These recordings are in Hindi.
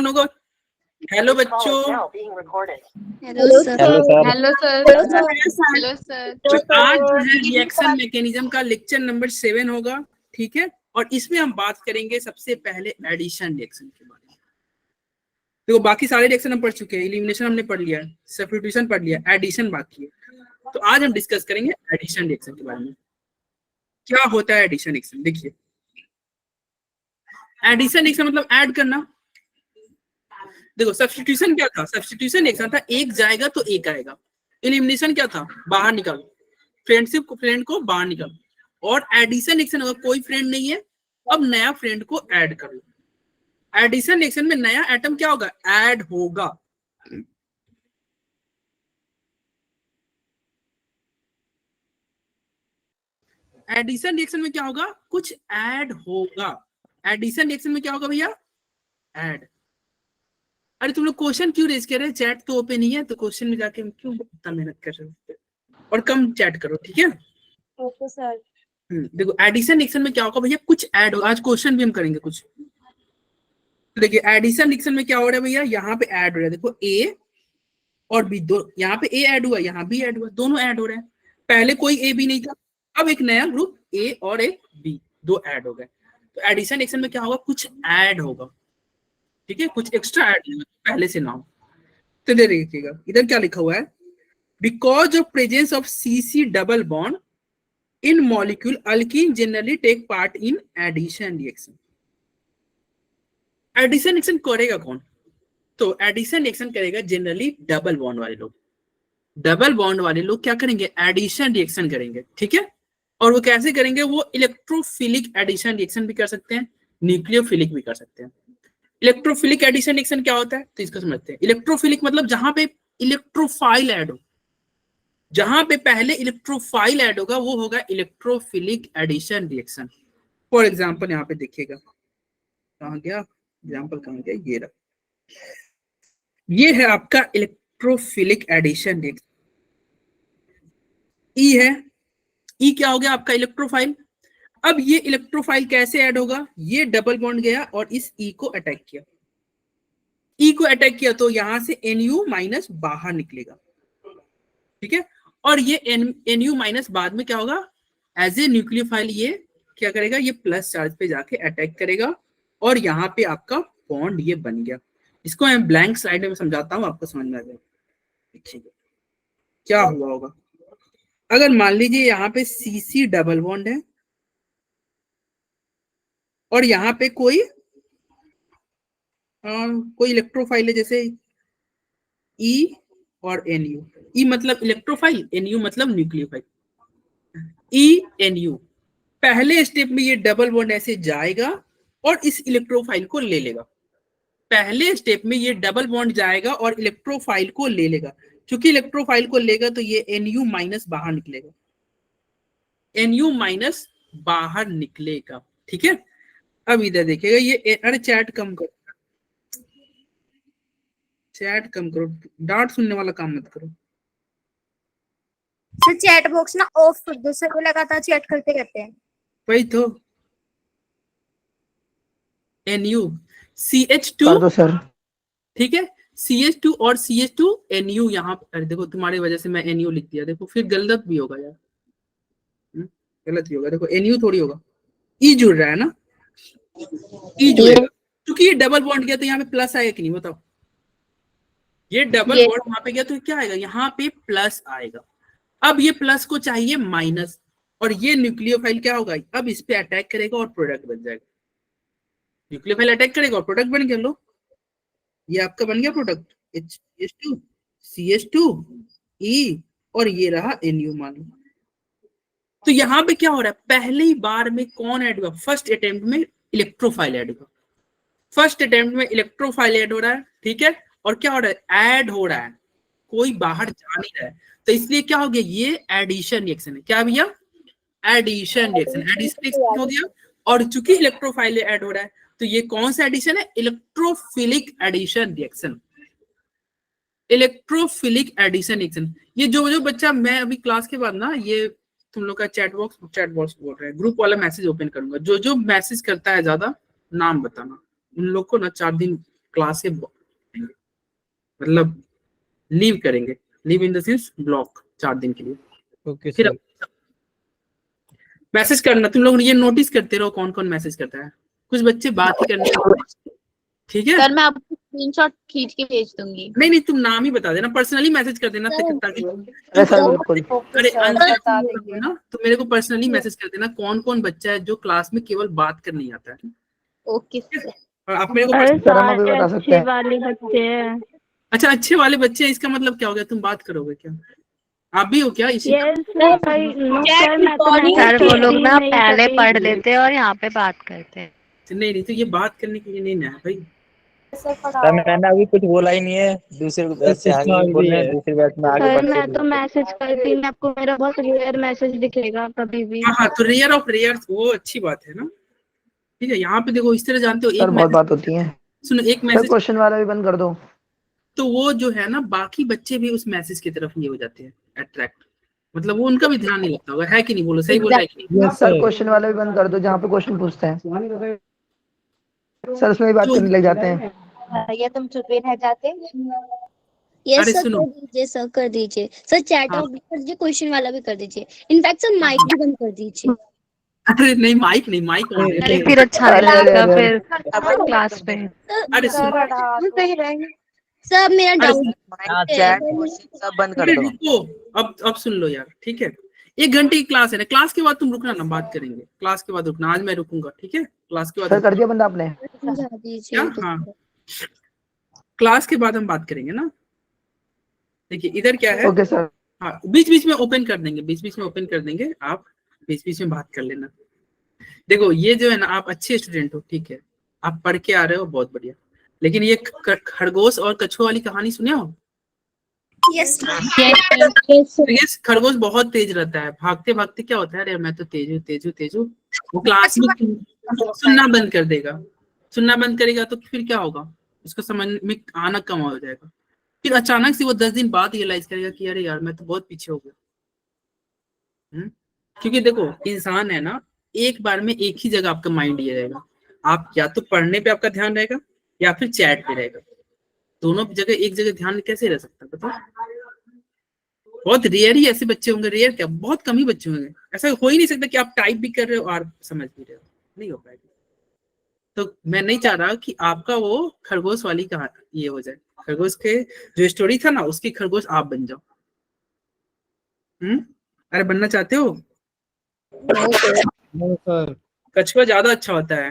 होगा। हेलो बच्चों। Hello sir. Hello sir. Hello sir. Hello sir. तो आज जो है रिएक्शन मैकेनिज्म का लेक्चर नंबर 7 होगा, ठीक है। और इसमें हम बात करेंगे सबसे पहले एडिशन रिएक्शन के बारे में। देखो बाकी सारे रिएक्शन हम पढ़ चुके हैं, एलिमिनेशन हमने पढ़ लिया है, सब्स्टिट्यूशन पढ़ लिया, एडिशन बाकी है। तो आज हम डिस्कस करेंगे एडिशन रिएक्शन के बारे में। क्या होता है एडिशन रिएक्शन? देखिए, एडिशन रिएक्शन मतलब ऐड करना। देखो सब्स्टिट्यूशन क्या था? सब्स्टिट्यूशन रिएक्शन था एक जाएगा तो एक आएगा। एलिमिनेशन क्या था? बाहर निकालो, फ्रेंड को बाहर निकालो। और एडिशन रिएक्शन अगर कोई फ्रेंड नहीं है, अब नया फ्रेंड को ऐड कर लो। एडिशन रिएक्शन में नया एटम क्या होगा? ऐड होगा। एडिशन रिएक्शन में क्या होगा? कुछ ऐड होगा। एडिशन रिएक्शन में क्या होगा भैया? ऐड। अरे तुम लोग क्वेश्चन क्यों रेज कर रहे हैं? चैट तो ओपन ही है, तो क्वेश्चन में जाके हम क्यों इतना मेहनत कर रहे हो? और कम चैट करो, ठीक है। Okay sir. देखो एडिशन रिएक्शन में क्या होगा भैया? कुछ ऐड होगा। आज क्वेश्चन भी हम करेंगे कुछ। तो देखिए एडिशन रिएक्शन में क्या हो रहा है भैया? यहाँ पे ऐड हो रहा है। देखो ए और बी दो, यहाँ पे ए ऐड हुआ, यहाँ भी ऐड हुआ, दोनों ऐड हो रहे हैं। पहले कोई ए बी नहीं था, अब एक नया ग्रुप ए और एक बी दो ऐड हो गए। तो एडिशन रिएक्शन में क्या होगा? कुछ ऐड होगा, ठीक है, कुछ एक्स्ट्रा ऐड होगा पहले से ना हो। तो देखिएगा इधर क्या लिखा हुआ है? Because of presence of CC double bond in molecule alkene generally take part in addition reaction. Addition reaction करेगा कौन? तो एडिशन रिएक्शन करेगा जनरली डबल बॉन्ड वाले लोग। डबल बॉन्ड वाले लोग क्या करेंगे? एडिशन रिएक्शन करेंगे, ठीक है। और वो कैसे करेंगे? वो इलेक्ट्रोफिलिक एडिशन रिएक्शन भी कर सकते हैं, न्यूक्लियोफिलिक भी कर सकते हैं। इलेक्ट्रोफिलिक एडिशन रिएक्शन क्या होता है तो इसको समझते हैं। इलेक्ट्रोफिलिक मतलब जहां पे इलेक्ट्रोफाइल ऐड हो, जहां पे पहले इलेक्ट्रोफाइल ऐड होगा वो होगा electrophilic addition reaction. For example यहाँ पे देखिएगा, कहाँ गया एग्जांपल, कहाँ गया, ये रहा। ये है आपका इलेक्ट्रोफिलिक एडिशन रिएक्शन। ई है, ई क्या हो गया आपका? इलेक्ट्रोफाइल। अब ये इलेक्ट्रोफाइल कैसे ऐड होगा? ये डबल बॉन्ड गया और इस ई को अटैक किया। ई को अटैक किया तो यहां से NU माइनस बाहर निकलेगा, ठीक है। और ये NU माइनस बाद में क्या होगा? एज ए न्यूक्लियोफाइल ये क्या करेगा? ये प्लस चार्ज पे जाके अटैक करेगा और यहाँ पे आपका बॉन्ड ये बन गया। इसको मैं ब्लैंक स्लाइड में समझाता हूँ, आपको समझ में आ जाएगा। देखिए क्या हुआ होगा अगर मान लीजिए यहाँ पे CC डबल बॉन्ड है और यहाँ पे कोई इलेक्ट्रोफाइल है, जैसे E और NU। E मतलब इलेक्ट्रोफाइल, NU मतलब न्यूक्लियोफाइल। NU पहले स्टेप में ये डबल बॉन्ड ऐसे जाएगा और इस इलेक्ट्रोफाइल को ले लेगा। पहले स्टेप में ये डबल बॉन्ड जाएगा और इलेक्ट्रोफाइल को ले लेगा। क्योंकि इलेक्ट्रोफाइल को लेगा तो ये NU माइनस बाहर निकलेगा, NU माइनस बाहर निकलेगा, ठीक है। अब इधर देखिएगा ये, अरे चैट कम करो, चैट कम करो, डांट सुनने वाला काम मत करो। सर चैट बॉक्स ना ऑफ कर दो सर, वो लगातार चैट करते रहते हैं। वही तो NU CH2 कर दो सर। ठीक है, CH2 और CH2 NU यहाँ अरे देखो तुम्हारी वजह से मैं NU लिख दिया, देखो फिर गलत भी होगा यार, गलत ही होगा। देखो NU थोड़ी होगा, E जुड़ रहा है ना, E जुड़ेगा। क्योंकि ये डबल बॉन्ड गया तो यहाँ पे प्लस आएगा कि नहीं बताओ? ये डबल बॉन्ड वहां पे गया तो क्या आएगा? यहाँ पे प्लस आएगा। अब ये प्लस को चाहिए माइनस, और ये न्यूक्लियोफाइल क्या होगा? अब इस पे अटैक करेगा और प्रोडक्ट बन जाएगा। न्यूक्लियोफाइल अटैक करेगा और प्रोडक्ट बन गया। लो ये आपका बन गया प्रोडक्ट, H2 CH2 E और ये रहा NU मान लो। तो यहाँ पे क्या हो रहा है? पहली बार में कौन ऐड हुआ? फर्स्ट अटेम्प्ट में इलेक्ट्रोफाइल ऐड हुआ। फर्स्ट अटेम्प्ट में इलेक्ट्रोफाइल ऐड हो रहा है, ठीक है। और क्या हो रहा है? ऐड हो रहा है, कोई बाहर जा नहीं रहा है। तो इसलिए क्या हो गया? ये एडिशन रिएक्शन है। क्या भैया? Addition reaction. एडिशन रिएक्शन हो गया। और चूंकि इलेक्ट्रोफाइल ऐड हो रहा है तो ये कौन सा एडिशन है? Electrophilic addition reaction. Electrophilic addition reaction. ये जो बच्चा, मैं अभी क्लास के बाद ना ये तुम लोग का चैट बॉक्स बोल रहे हैं, ग्रुप वाला मैसेज ओपन करूंगा। जो मैसेज करता है ज्यादा नाम बताना, उन लोग को ना 4 दिन क्लास से मतलब लीव करेंगे, leave in the sense block 4 दिन के लिए। ओके फिर सर। मैसेज करना, तुम लोग ये नोटिस करते रहो कौन कौन मैसेज करता है, कुछ बच्चे बात ही करने लगते हैं, ठीक है। सर मैं आपको स्क्रीनशॉट खींच के भेज दूंगी। नहीं नहीं, तुम नाम ही बता देना, पर्सनली मैसेज कर देना ताकि अरे सर बिल्कुल। अरे सर अंदर बता देंगे। ना तो मेरे को पर्सनली मैसेज कर देना कौन कौन बच्चा है जो क्लास में केवल बात करने ही आता है, ओके सर। और आप मेरे को सर हम अभी बता सकते हैं। वाले बच्चे हैं। अच्छा अच्छे वाले बच्चे हैं, इसका मतलब क्या हो गया, तुम बात करोगे क्या, आप भी हो क्या इसी? सर वो लोग ना पहले पढ़ लेते हैं और यहाँ पे बात करते हैं। नहीं नहीं, तो ये बात करने के लिए नहीं ना है भाई। सर मैंने अभी कुछ बोला ही नहीं है, दूसरे बैच से आगे बोल रहे हैं, दूसरे बैच में आगे सर बढ़ते मैं तो मैसेज करती हूँ, आपको मेरा बहुत रेयर मैसेज दिखेगा कभी भी। हाँ हाँ, तो रेयर ऑफ रेयर वो अच्छी बात है ना, ठीक है। यहाँ पे देखो इस तरह जानते हो, सर एक बहुत बात होती है। सुनो, एक सर मैसेज क्वेश्चन वाला भी बंद कर दो। तो वो जो है ना बाकी बच्चे भी उस मैसेज की तरफ ये हो जाते हैं अट्रैक्ट, मतलब वो उनका भी ध्यान नहीं लगता होगा, है कि नहीं, बोलो सही बोल रहा है कि नहीं? सर क्वेश्चन वाला भी बंद कर दो, जहाँ पे क्वेश्चन पूछते हैं सर उसमें भी बात करने लग जाते हैं। या तुम चुप ही रह जाते। अरे यस सर सुनो। कर दीजिए, सर कर दीजिए सर, चैट हाँ। ऑफ भी कर दीजिए, क्वेश्चन वाला भी कर दीजिए, इनफैक्ट सर माइक भी बंद कर दीजिए। अरे नहीं, माइक नहीं, माइक ऑन है। अरे फिर अच्छा नहीं अरे, लगेगा अरे, फिर क्लास पे। अरे सुनो, सर मेरा अरे डाउट चैट क्वेश्चन सब बंद कर अरे दो। रुको, अब सुन लो यार, ठीक है। 1 घंटे की क्लास है ना, क्लास के बाद तुम रुकना ना, बात करेंगे, क्लास के बाद रुकना, आज मैं रुकूंगा, ठीक है, क्लास के बाद सर कर दिया बंद आपने? समझा क्या? दीजिए। हाँ, क्लास के बाद हम बात करेंगे ना। देखिए इधर क्या है, ओके सर। हाँ बीच बीच में ओपन कर देंगे, बीच बीच में ओपन कर देंगे, आप बीच बीच में बात कर लेना। देखो ये जो है ना, आप अच्छे स्टूडेंट हो, ठीक है, आप पढ़ के आ रहे हो, बहुत बढ़िया, लेकिन ये खरगोश और कछुआ वाली कहानी सुने हो? यस यस, खरगोश बहुत तेज रहता है, भागते भागते क्या होता है, अरे मैं तो तेज हूँ तेज हूँ तेज हूँ, वो क्लास में सुनना बंद कर देगा, सुनना बंद करेगा तो फिर क्या होगा, उसको समझ में आना कम हो जाएगा, फिर अचानक से वो 10 दिन बाद रियलाइज करेगा कि अरे यार मैं तो बहुत पीछे हो गया। क्योंकि देखो इंसान है ना, एक बार में एक ही जगह आपका माइंड ये रहेगा, आप या तो पढ़ने पे आपका ध्यान रहेगा या फिर चैट पे रहेगा, दोनों जगह एक जगह ध्यान कैसे रह सकता है बताओ? बहुत रेयर ही ऐसे बच्चे होंगे, रेयर क्या, बहुत कम ही बच्चे होंगे, ऐसा हो ही नहीं सकता कि आप टाइप भी कर रहे हो और समझ भी रहे हो, नहीं हो पाएगा। तो मैं नहीं चाह रहा कि आपका वो खरगोश वाली कहानी ये हो जाए, खरगोश के जो स्टोरी था ना उसकी खरगोश आप बन जाओ। अरे बनना चाहते हो? No sir. कछुआ ज्यादा अच्छा होता है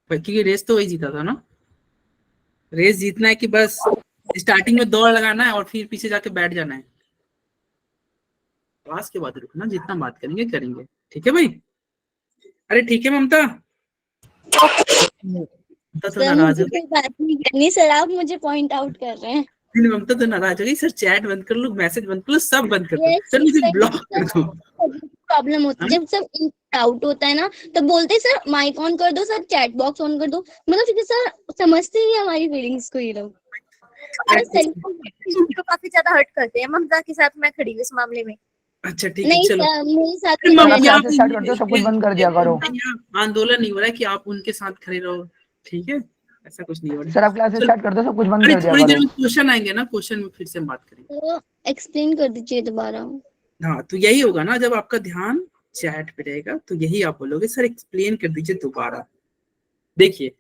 क्योंकि रेस तो वही जीता था ना, रेस जीतना है कि बस स्टार्टिंग में दौड़ लगाना है और फिर पीछे जाके बैठ जाना है। क्लास के बाद रुकना, जितना बात करेंगे करेंगे, ठीक है भाई? अरे ठीक है ममता, ममता तो सर नाराज मुझे हो गई, कोई बात नहीं करनी सर, आप मुझे पॉइंट आउट कर रहे हैं। ममता तो नाराज हो गई, सर चैट बंद कर लो, मैसेज बंद कर लो, सब बंद कर दो, Yes, सर मुझे sir, ब्लॉक कर दो। प्रॉब्लम होती है जब सब डाउट होता है ना, तो बोलते हैं सर माइक ऑन कर दो, सर चैट बॉक्स ऑन कर दो, मतलब फिर सर समझते ही हमारी फीलिंग्स को ये लोग। अरे सर काफी ज्यादा हर्ट करते हैं, ममता के साथ मैं खड़ी हूँ इस मामले में। अच्छा ठीक है नहीं चलो, सर मेरे साथ अरे सर मम्मी, आप आप क्लासेस स्टार्ट कर दो, सब कुछ बंद कर दिया करो। आंदोलन नहीं हो रहा है कि आप उनके साथ खड़े रहो, ठीक है, ऐसा कुछ नहीं हो रहा है। सर आप क्लासेस स्टार्ट कर दो, सब कुछ बंद अरे कर दिया थोड़ी देर करो। में क्वेश्चन आएंगे ना, क्वेश्चन में फिर से हम बात करेंगे। तो एक्सप्लेन कर दीजिए दोबारा। हाँ तो यही होगा ना, जब आपका ध्यान चैट पे रहेगा तो यही आप बोलोगे सर एक्सप्लेन कर दीजिए दोबारा। देखिए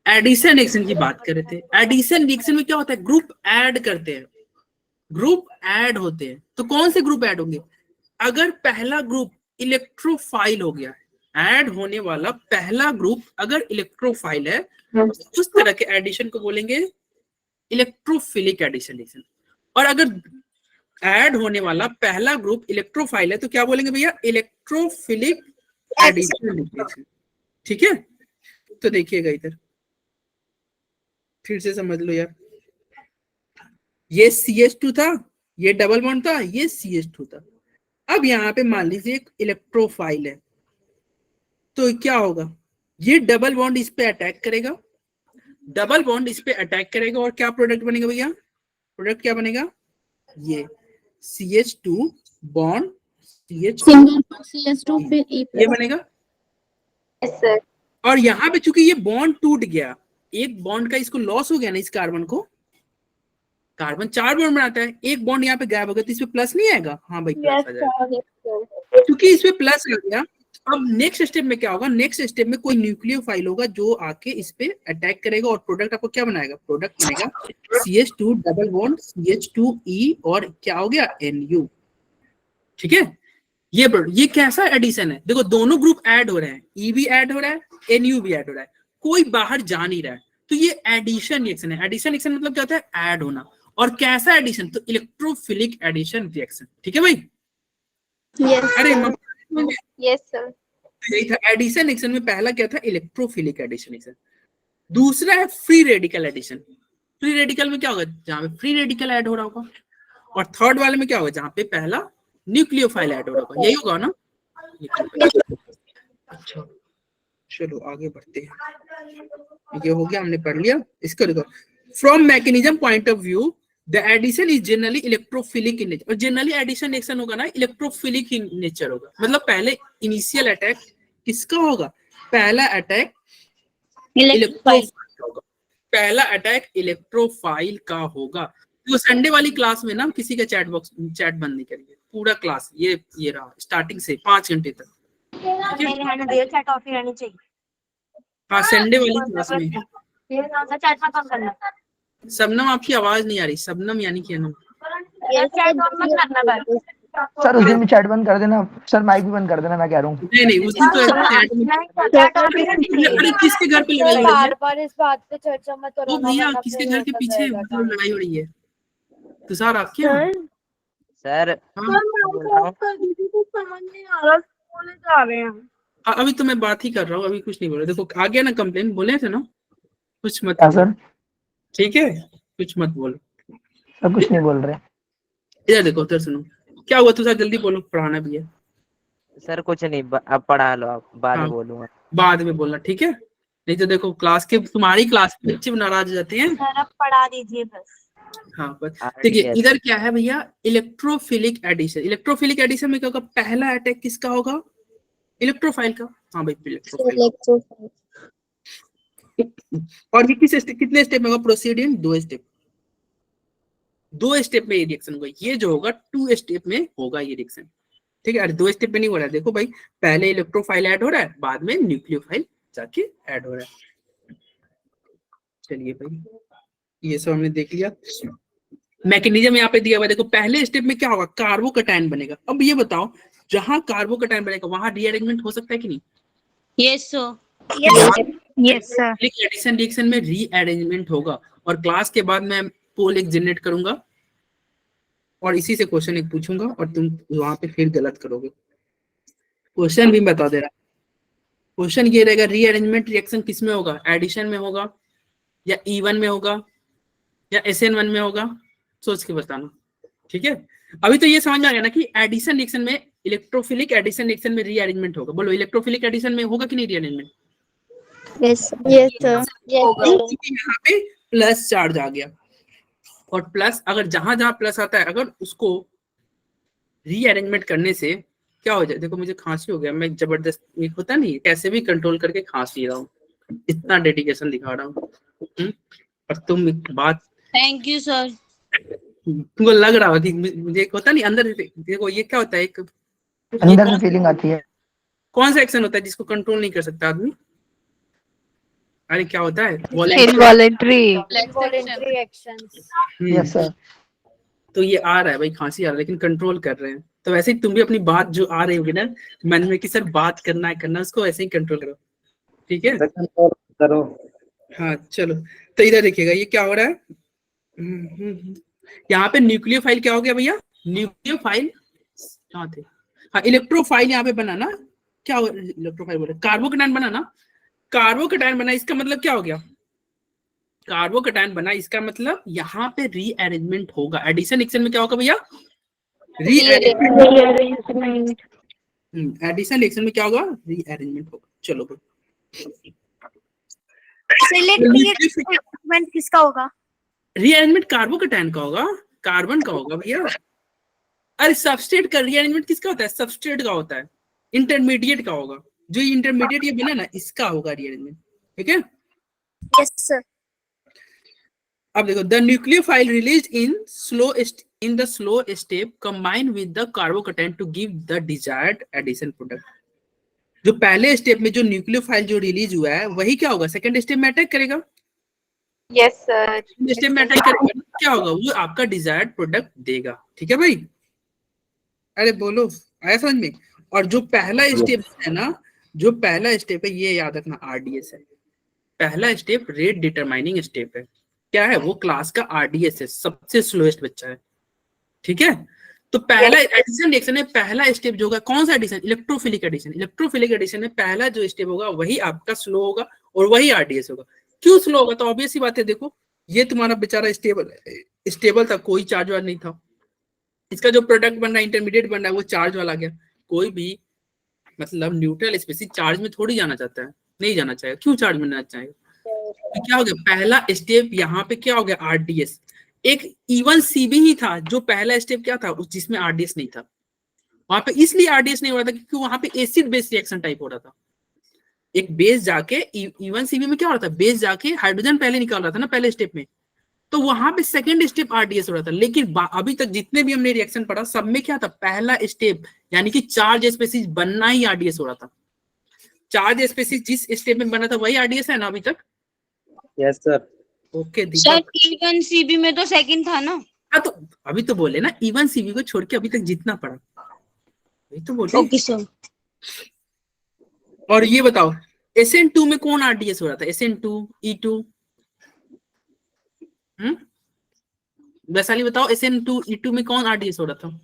एडिशन एक्शन की बात कर रहे थे, एडिशन एक्शन में क्या होता है, ग्रुप ऐड करते हैं, ग्रुप ऐड होते हैं, तो कौन से ग्रुप ऐड होंगे, अगर पहला ग्रुप इलेक्ट्रोफाइल हो गया, ऐड होने वाला पहला ग्रुप अगर इलेक्ट्रोफाइल है तो उस तरह के एडिशन को बोलेंगे इलेक्ट्रोफिलिक एडिशन। और अगर ऐड होने वाला पहला ग्रुप इलेक्ट्रोफाइल है तो क्या बोलेंगे भैया, इलेक्ट्रोफिलिक एडिशन, ठीक है? तो देखिएगा इधर फिर से समझ लो यार, ये CH2 था, ये डबल बॉन्ड था, ये CH2 था। अब यहाँ पे मान लीजिए एक इलेक्ट्रोफाइल है, तो क्या होगा, ये डबल बॉन्ड इस पे अटैक करेगा, डबल बॉन्ड इस पे अटैक करेगा और क्या प्रोडक्ट बनेगा भैया, प्रोडक्ट क्या बनेगा, ये CH2 बॉन्ड CH2 ये बनेगा। सर और यहाँ पे चूंकि ये बॉन्ड टूट गया एक बॉन्ड का इसको लॉस हो गया ना, इस कार्बन को, कार्बन 4 बॉन्ड बनाता है, एक बॉन्ड यहाँ पे गायब हो गया तो इसमें प्लस नहीं आएगा? हाँ भाई प्लस आ जाएगा, क्योंकि इसमें प्लस आ गया। अब नेक्स्ट स्टेप में क्या होगा? नेक्स्ट स्टेप में कोई न्यूक्लियोफाइल होगा जो आके इस पे अटैक करेगा और प्रोडक्ट आपको क्या बनाएगा? प्रोडक्ट बनेगा CH2 डबल बॉन्ड CH2E और क्या हो गया? NU। ठीक है, ये कैसा एडिशन है? देखो दोनों ग्रुप ऐड हो रहे हैं, E भी ऐड हो रहा है, NU भी ऐड हो रहा है, कोई बाहर जा नहीं रहा है, तो ये एडिशन रिएक्शन है। एडिशन रिएक्शन मतलब क्या होता है? ऐड होना। और कैसा एडिशन? तो इलेक्ट्रोफिलिक एडिशन रिएक्शन। ठीक है भाई? अरे यस सर। यही था एडिशन रिएक्शन में। पहला क्या था? Electrophilic addition reaction. दूसरा है free radical addition. Free radical में क्या होगा? जहां पे फ्री रेडिकल ऐड हो रहा होगा। और थर्ड वाले में क्या होगा? जहां पे पहला न्यूक्लियोफाइल ऐड हो रहा होगा। यही होगा ना? अच्छा चलो आगे बढ़ते हैं। ये हो गया, हमने पढ़ लिया इसको। देखो, from mechanism point of view the addition is generally electrophilic in nature. और जनरली एडिशन रिएक्शन होगा ना इलेक्ट्रोफिलिक इन नेचर होगा। मतलब पहले इनिशियल अटैक किसका होगा? पहला अटैक इलेक्ट्रोफाइल होगा। पहला अटैक इलेक्ट्रोफाइल का होगा। तो संडे वाली क्लास में ना किसी का चैट बंद नहीं करेंगे, पूरा क्लास ये रहा स्टार्टिंग से 5 घंटे तक। हाँ संडे वाली क्लास में। शबनम आपकी आवाज नहीं आ रही। शबनम यानी कि अनु। सर उस दिन भी चैट बंद कर देना सर, माइक भी बंद कर देना, मैं कह रहा हूँ। नहीं उस दिन तो अरे किसके घर पे लड़ाई हो रही है? बार इस बात पे चर्चा मत करो। वो भैया किसके घर के पीछे मतलब लड़ाई हो रही है? तुषार आपके यहाँ? सर समझ नहीं आ रहा, बोले जा रहे हैं। अभी तो मैं बात ही कर रहा हूँ, अभी कुछ नहीं बोल रहा। देखो आ गया ना कंप्लेन, बोले थे ना कुछ मत। सर ठीक है कुछ मत बोलो। सर कुछ नहीं बोल रहे। इधर देखो, उधर सुनो। क्या हुआ तुषार? जल्दी बोलो, पढ़ाना भी है। सर कुछ नहीं, अब पढ़ा लो आप, बाद में बोलूंगा। बाद में बोलना, ठीक है? नहीं तो देखो क्लास के, तुम्हारी क्लास के बच्चे नाराज हो जाते हैं। सर अब पढ़ा दीजिए बस। हाँ बस देखिए, इधर क्या है भैया? Electrophilic addition. इलेक्ट्रोफिलिक एडिशन में क्या होगा? पहला अटैक किसका होगा? इलेक्ट्रोफाइल का। हाँ भाई इलेक्ट्रोफाइल। और ये कितने स्टेप में होगा? Proceed in 2 step. 2 स्टेप में ये रिएक्शन होगा। ये जो होगा 2 स्टेप में होगा ये रिएक्शन। ठीक है? अरे 2 स्टेप में नहीं हो रहा है। देखो भाई, पहले इलेक्ट्रोफाइल ऐड हो रहा है, बाद में न्यूक्लियोफाइल जाके ऐड हो रहा है। चलिए भाई, ये सब हमने देख लिया। मैकेनिज्म यहाँ पे दिया हुआ। देखो पहले स्टेप में क्या होगा? कार्बोकैटायन बनेगा। अब ये बताओ, जहां कार्बोकैटायन बनेगा वहां रीअरेंजमेंट हो सकता है कि नहीं? Yes sir. Yes sir. Addition reaction में रीअरेंजमेंट होगा। और क्लास के बाद मैं पोल एक जनरेट करूंगा और इसी से क्वेश्चन एक पूछूंगा और तुम वहां पे फिर गलत करोगे। क्वेश्चन भी बता दे रहा। क्वेश्चन ये रहेगा, रीअरेंजमेंट रिएक्शन किस में होगा? एडिशन में होगा या E1 में होगा या SN1 में होगा? सोच के बताना। ठीक है? अभी तो ये समझ आ गया ना कि एडिशन रिएक्शन में, इलेक्ट्रोफिलिक एडिशन रिएक्शन में रीअरेंजमेंट होगा। बोलो इलेक्ट्रोफिलिक एडिशन में होगा कि नहीं रीअरेंजमेंट? यस यहाँ पे प्लस चार्ज आ गया। और प्लस अगर जहां जहां प्लस आता है, अगर उसको रीअरेंजमेंट करने से क्या हो जाए? देखो मुझे खांसी हो गया, मैं जबरदस्त, एक होता नहीं कैसे भी कंट्रोल करके खांसी रहा हूँ, इतना डेडिकेशन दिखा रहा हूँ। और तुम एक बात, थैंक यू सर। तुमको लग रहा होगा कि मुझे एक होता नहीं अंदर। देखो ये क्या होता है, एक अंदर से फीलिंग आती है। कौन सा एक्शन होता है जिसको कंट्रोल नहीं कर सकता आदमी? अरे क्या होता है? Involuntary yes sir. तो ये आ रहा है भाई, खांसी आ रहा है, लेकिन कंट्रोल कर रहे हैं। तो वैसे ही तुम भी अपनी बात जो आ रही होगी ना मन में कि सर बात करना है, उसको ऐसे ही कंट्रोल करो। ठीक है? करो। हाँ चलो, तो इधर देखिएगा ये क्या हो रहा है। यहाँ पे न्यूक्लियोफाइल क्या हो गया भैया? न्यूक्लियोफाइल कहाँ थे? हाँ इलेक्ट्रोफाइल यहाँ पे बना ना। क्या हो? इलेक्ट्रोफाइल बोले कार्बोकैटायन बना ना। कार्बोकैटायन बना, इसका मतलब क्या हो गया? कार्बोकैटायन बना, इसका मतलब यहाँ पे रीअरेंजमेंट होगा। एडिशन रिएक्शन में क्या होगा भैया? रीअरेंजमेंट। एडिशन रिएक्शन में क्या होगा? रीअरेंजमेंट होगा। चलो रीअरेंजमेंट किसका होगा? रीअरेंजमेंट कार्बोकैटायन का होगा, कार्बन का होगा भैया। अरे सबस्ट्रेट का रीअरेंजमेंट किसका होता है? सबस्ट्रेट का होता है, इंटरमीडिएट का होगा। जो इंटरमीडिएट ये बना ना, इसका होगा रीअरेंजमेंट। ठीक है? Yes sir. अब देखो, the nucleophile release in the slow step combine with the carbocation to give the desired addition product. जो पहले स्टेप में जो न्यूक्लियोफाइल जो रिलीज हुआ है वही क्या होगा, सेकंड स्टेप में अटैक करेगा। Yes sir. स्टेप में अटैक करेगा, क्या होगा, वो आपका डिजायर्ड प्रोडक्ट देगा। ठीक है भाई, अरे बोलो, आया समझ में। और जो पहला स्टेप है ना, जो पहला स्टेप है ये याद रखना आरडीएस है। पहला स्टेप रेट डिटरमाइनिंग स्टेप है। क्या है वो, क्लास का आरडीएस है, सबसे स्लोएस्ट बच्चा है। ठीक है, तो पहला एडिशन रिएक्शन में पहला स्टेप जो होगा, कौन सा addition, electrophilic addition. Electrophilic addition में पहला जो स्टेप होगा वही आपका स्लो होगा और वही आरडीएस होगा। क्यों स्लो होगा, तो ऑब्वियस सी बात है, देखो ये तुम्हारा बेचारा स्टेबल था, कोई चार्ज वाला नहीं था। इसका जो प्रोडक्ट बन रहा है, इंटरमीडिएट बन रहा है, वो चार्ज वाला आ गया। कोई भी मतलब न्यूट्रल स्पीसीज चार्ज में थोड़ी जाना चाहता है, नहीं जाना चाहेगा। क्यों चार्ज में जाना चाहेगा, तो क्या हो गया, पहला स्टेप यहाँ पे क्या हो गया, आरडीएस। एक इवन सीबी ही था जो पहला स्टेप क्या था, जिसमें आरडीएस नहीं था। वहां पे इसलिए आरडीएस नहीं हो रहा था क्योंकि वहां पे एसिड बेस रिएक्शन टाइप हो रहा था। एक बेस जाके इवन सीबी में क्या हो रहा था, बेस जाके हाइड्रोजन पहले निकाल रहा था ना पहले स्टेप में, तो वहां पे सेकंड स्टेप आरडीएस हो रहा था। लेकिन अभी तक जितने भी हमने रिएक्शन पढ़ा सब में क्या था, पहला स्टेप यानी कि चार्ज स्पेसीज बनना ही आरडीएस हो रहा था। चार्ज स्पेसीज जिस स्टेप में बना था वही आरडीएस है ना अभी तक। Yes sir. Okay sir T1 CB में तो सेकंड था ना। हाँ, तो अभी तो बोले ना इवन सीबी को छोड़ के अभी तक जितना पढ़ा वही तो बोले। Okay sir. और ये बताओ SN2 में कौन आरडीएस हो रहा था, SN2 E2। वैशाली बताओ SN2 E2 में कौन आरडीएस हो रहा था।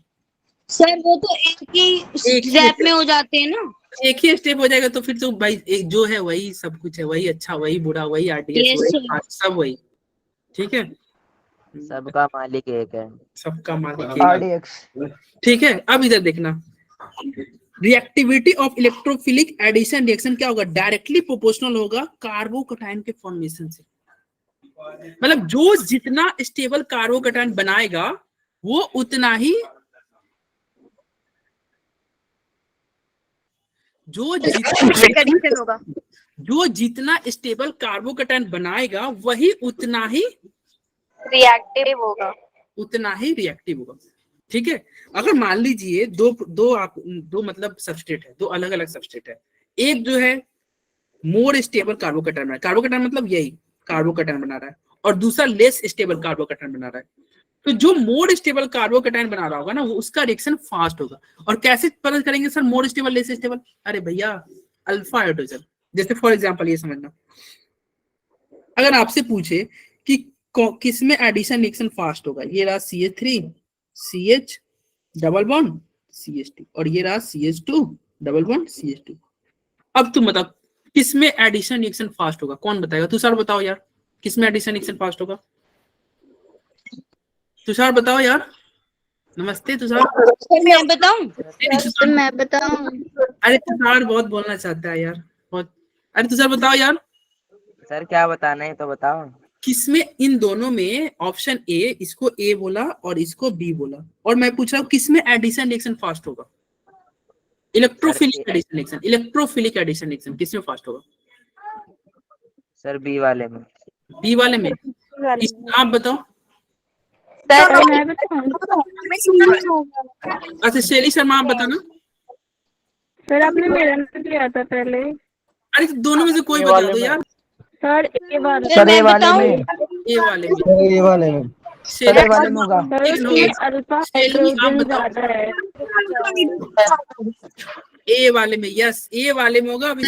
सर वो तो एक ही स्टेप में हो जाते हैं ना। एक ही स्टेप हो जाएगा तो फिर तो भाई एक जो है वही सब कुछ है, वही अच्छा वही बुरा वही आरडीएस Yes, वही सब वही। ठीक है, सबका मालिक एक है। सबका मालिक एक है। आरडीएक्स। ठीक है, अब इधर देखना, reactivity of electrophilic addition reaction क्या होगा, डायरेक्टली प्रोपोर्शनल होगा कार्बोकैटायन के फॉर्मेशन से। मतलब जो जितना स्टेबल कार्बोकैटायन बनाएगा वो उतना ही जो जितना स्टेबल कार्बोकैटायन बनाएगा वही उतना ही रिएक्टिव होगा। उतना ही रिएक्टिव होगा। ठीक है, अगर मान लीजिए दो मतलब सबस्ट्रेट है, दो अलग अलग सबस्ट्रेट है। एक जो है मोर स्टेबल कार्बोकैटायन बना, कार्बोकैटायन मतलब यही कार्बोकैटायन बना रहा है, और दूसरा लेस स्टेबल कार्बोकैटायन बना रहा है। तो जो मोर स्टेबल कार्बोकैटायन बना रहा होगा ना वो उसका रिएक्शन फास्ट होगा। और कैसे पता करेंगे sir more stable less stable, अरे भैया अल्फा हाइड्रोजन। जैसे फॉर एग्जांपल ये समझना, अगर आपसे पूछे कि किसमें एडिशन रिएक्शन फास्ट होगा, ये रहा CH3 CH double bond CH2 और ये रहा CH2 डबल बॉन्ड CH2। अब तुम बताओ किसमें एडिशन रिएक्शन फास्ट होगा, कौन बताएगा, तुषार बताओ यार, किसमें एडिशन रिएक्शन फास्ट होगा, तुषार बताओ यार। नमस्ते तुषार। मैं बताऊं? मैं बताऊं? अरे तुषार बहुत बोलना चाहता है यार, बहुत। अरे तुषार बताओ यार, सर क्या बताना है तो बताओ। किसमें इन दोनों में, ऑप्शन ए इसको ए बोला और इसको बी बोला, और मैं पूछ रहा हूँ किसमें एडिशन रिएक्शन फास्ट होगा, electrophilic addition reaction, electrophilic addition reaction किसमें फास्ट होगा। सर बी वाले में। बी वाले में, आप बताओ। मैं बताऊं? अच्छा शैली शर्मा आप बताना। सर आपने मेरा नाम लिया था पहले। अरे तो दोनों में से कोई बता दो यार। सर ए वाला। सर ए वाले बताऊं? में, ए वाले में, ए वाले में, सर ए वाले में होगा। सर उसमें अल्फा हाइड्रोजन ज्यादा है। ए वाले में, यस ए वाले में होगा अभी,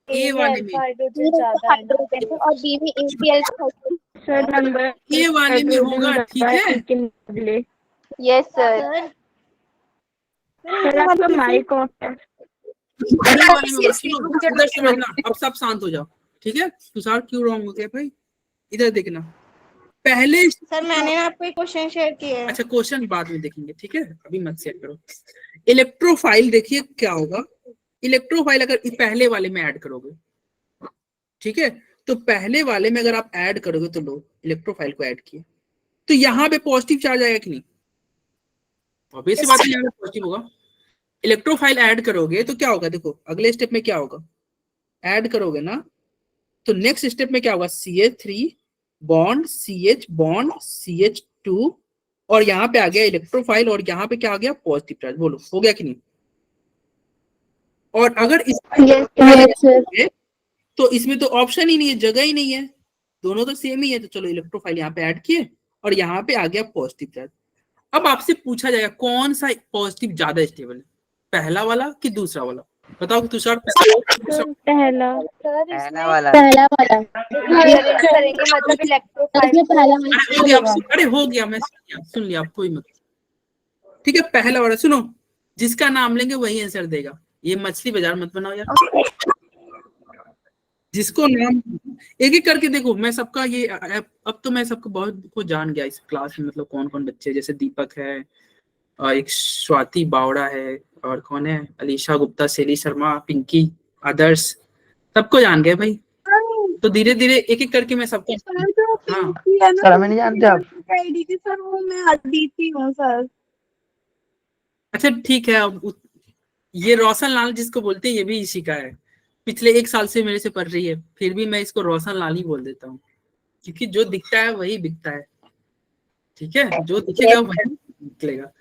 ए वाले में, हाइड्रोजन ज्यादा है और बी में ACl। सर नंबर ए वाले में होगा। ठीक है, यस सर। सर आपका माइक ऑफ है। ए वाले में होगा। सुनो इधर समझना, अब सब शांत हो जाओ। ठीक है, तुषार क्यों रॉन्ग हो गया भाई, इधर देखना पहले। सर मैंने आपको एक क्वेश्चन शेयर किया है। अच्छा क्वेश्चन बाद में देखेंगे, ठीक है अभी मत शेयर करो। इलेक्ट्रोफाइल देखिए क्या होगा, इलेक्ट्रोफाइल अगर पहले वाले में ऐड करोगे, ठीक है, तो पहले वाले में अगर आप ऐड करोगे तो लो इलेक्ट्रोफाइल को ऐड किए तो यहाँ पे पॉजिटिव चार्ज आएगा कि नहीं, ऑब्वियस बात है यहाँ पे पॉजिटिव होगा। इलेक्ट्रोफाइल ऐड करोगे तो क्या होगा, देखो अगले स्टेप में क्या होगा, ऐड करोगे ना तो नेक्स्ट स्टेप में क्या होगा, CH3 बॉन्ड CH और यहाँ पे आ गया इलेक्ट्रोफाइल और यहाँ पे क्या आ गया पॉजिटिव चार्ज। बोलो हो गया कि नहीं? और अगर इस तो इसमें तो ऑप्शन ही नहीं है, जगह ही नहीं है, दोनों तो सेम ही है। तो चलो इलेक्ट्रोफाइल यहाँ पे ऐड किए और यहाँ पे आ गया पॉजिटिव चार्ज। अब आपसे पूछा जाएगा कौन सा पॉजिटिव ज्यादा स्टेबल है, पहला वाला कि दूसरा वाला? बताओ तुषार। पहला वाला करेंगे मतलब इलेक्ट्रोफाइल अरे हो गया, मैं सुन लिया, आप कोई मत। ठीक है, पहला वाला सुनो, जिसका नाम लेंगे वही आंसर देगा। ये मछली बाजार मत बनाओ यार। जिसको नाम एक एक करके देखो, मैं सबका ये अब तो मैं सबको बहुत को जान गया इस क्लास में, मतलब कौन कौन बच्चे, जैसे दीपक है, एक स्वाति बावड़ा है, और कौन है, अलीशा गुप्ता, शैली शर्मा, पिंकी, आदर्श, सबको जान गए भाई। तो धीरे धीरे एक एक करके मैं सबको। हाँ सर हमें नहीं जानते आप? आईडी के सर वो मैं अदिति हूँ सर। अच्छा ठीक है, अब ये रोशन लाल जिसको बोलते हैं ये भी इसी का है, पिछले 1 साल से मेरे से पढ़ रही है, फिर भी मैं इसको रोशन लाल ही बोल देता हूँ, क्योंकि जो दिखता है वही बिकता है। ठीक है, जो दिखेगा वही निकलेगा।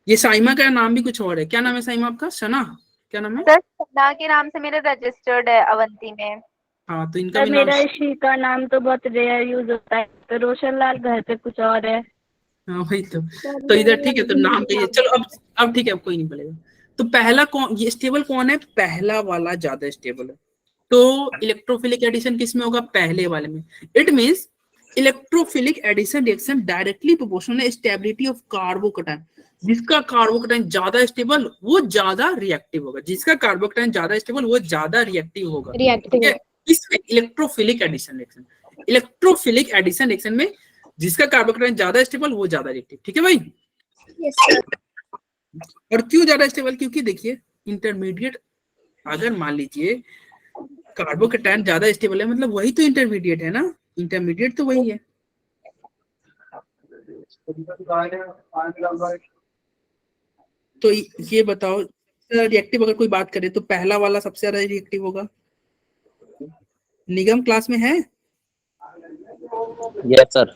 ये साइमा का नाम भी कुछ और है। क्या नाम है साइमा आपका? सना, क्या नाम है? सर सना के नाम से मेरा रजिस्टर्ड है अवंती में। हाँ तो इनका सर भी नाम। मेरा इसी का नाम तो बहुत रेयर यूज होता है, तो रोशन लाल घर पे कुछ और है। हाँ वही तो इधर ठीक है, तो नाम कहिए। चलो अब ठीक है, अब कोई नहीं बोलेगा। तो पहला कौन, ये स्टेबल कौन है? पहला वाला ज्यादा स्टेबल है। तो इलेक्ट्रोफिलिक एडिशन किस में होगा? पहले वाले में। It means electrophilic addition reaction directly proportional है स्टेबिलिटी ऑफ कार्बोकैटायन। जिसका कार्बोकैटायन ज्यादा स्टेबल वो ज्यादा रिएक्टिव होगा, जिसका कार्बोकैटायन ज्यादा स्टेबल वो ज्यादा रिएक्टिव होगा। ठीक है, इसमें इलेक्ट्रोफिलिक एडिशन रिएक्शन में जिसका कार्बोकैटायन ज्यादा स्टेबल वो ज्यादा रिएक्टिव। ठीक है भाई? Yes sir. और क्यों ज्यादा स्टेबल? क्योंकि देखिए इंटरमीडिएट, अगर मान लीजिए कार्बोकैटायन ज्यादा स्टेबल है, मतलब वही तो इंटरमीडिएट है ना, इंटरमीडिएट तो वही है। तो ये बताओ रिएक्टिव अगर कोई बात करे तो पहला वाला सबसे ज्यादा रिएक्टिव होगा। निगम क्लास में है? Yes sir.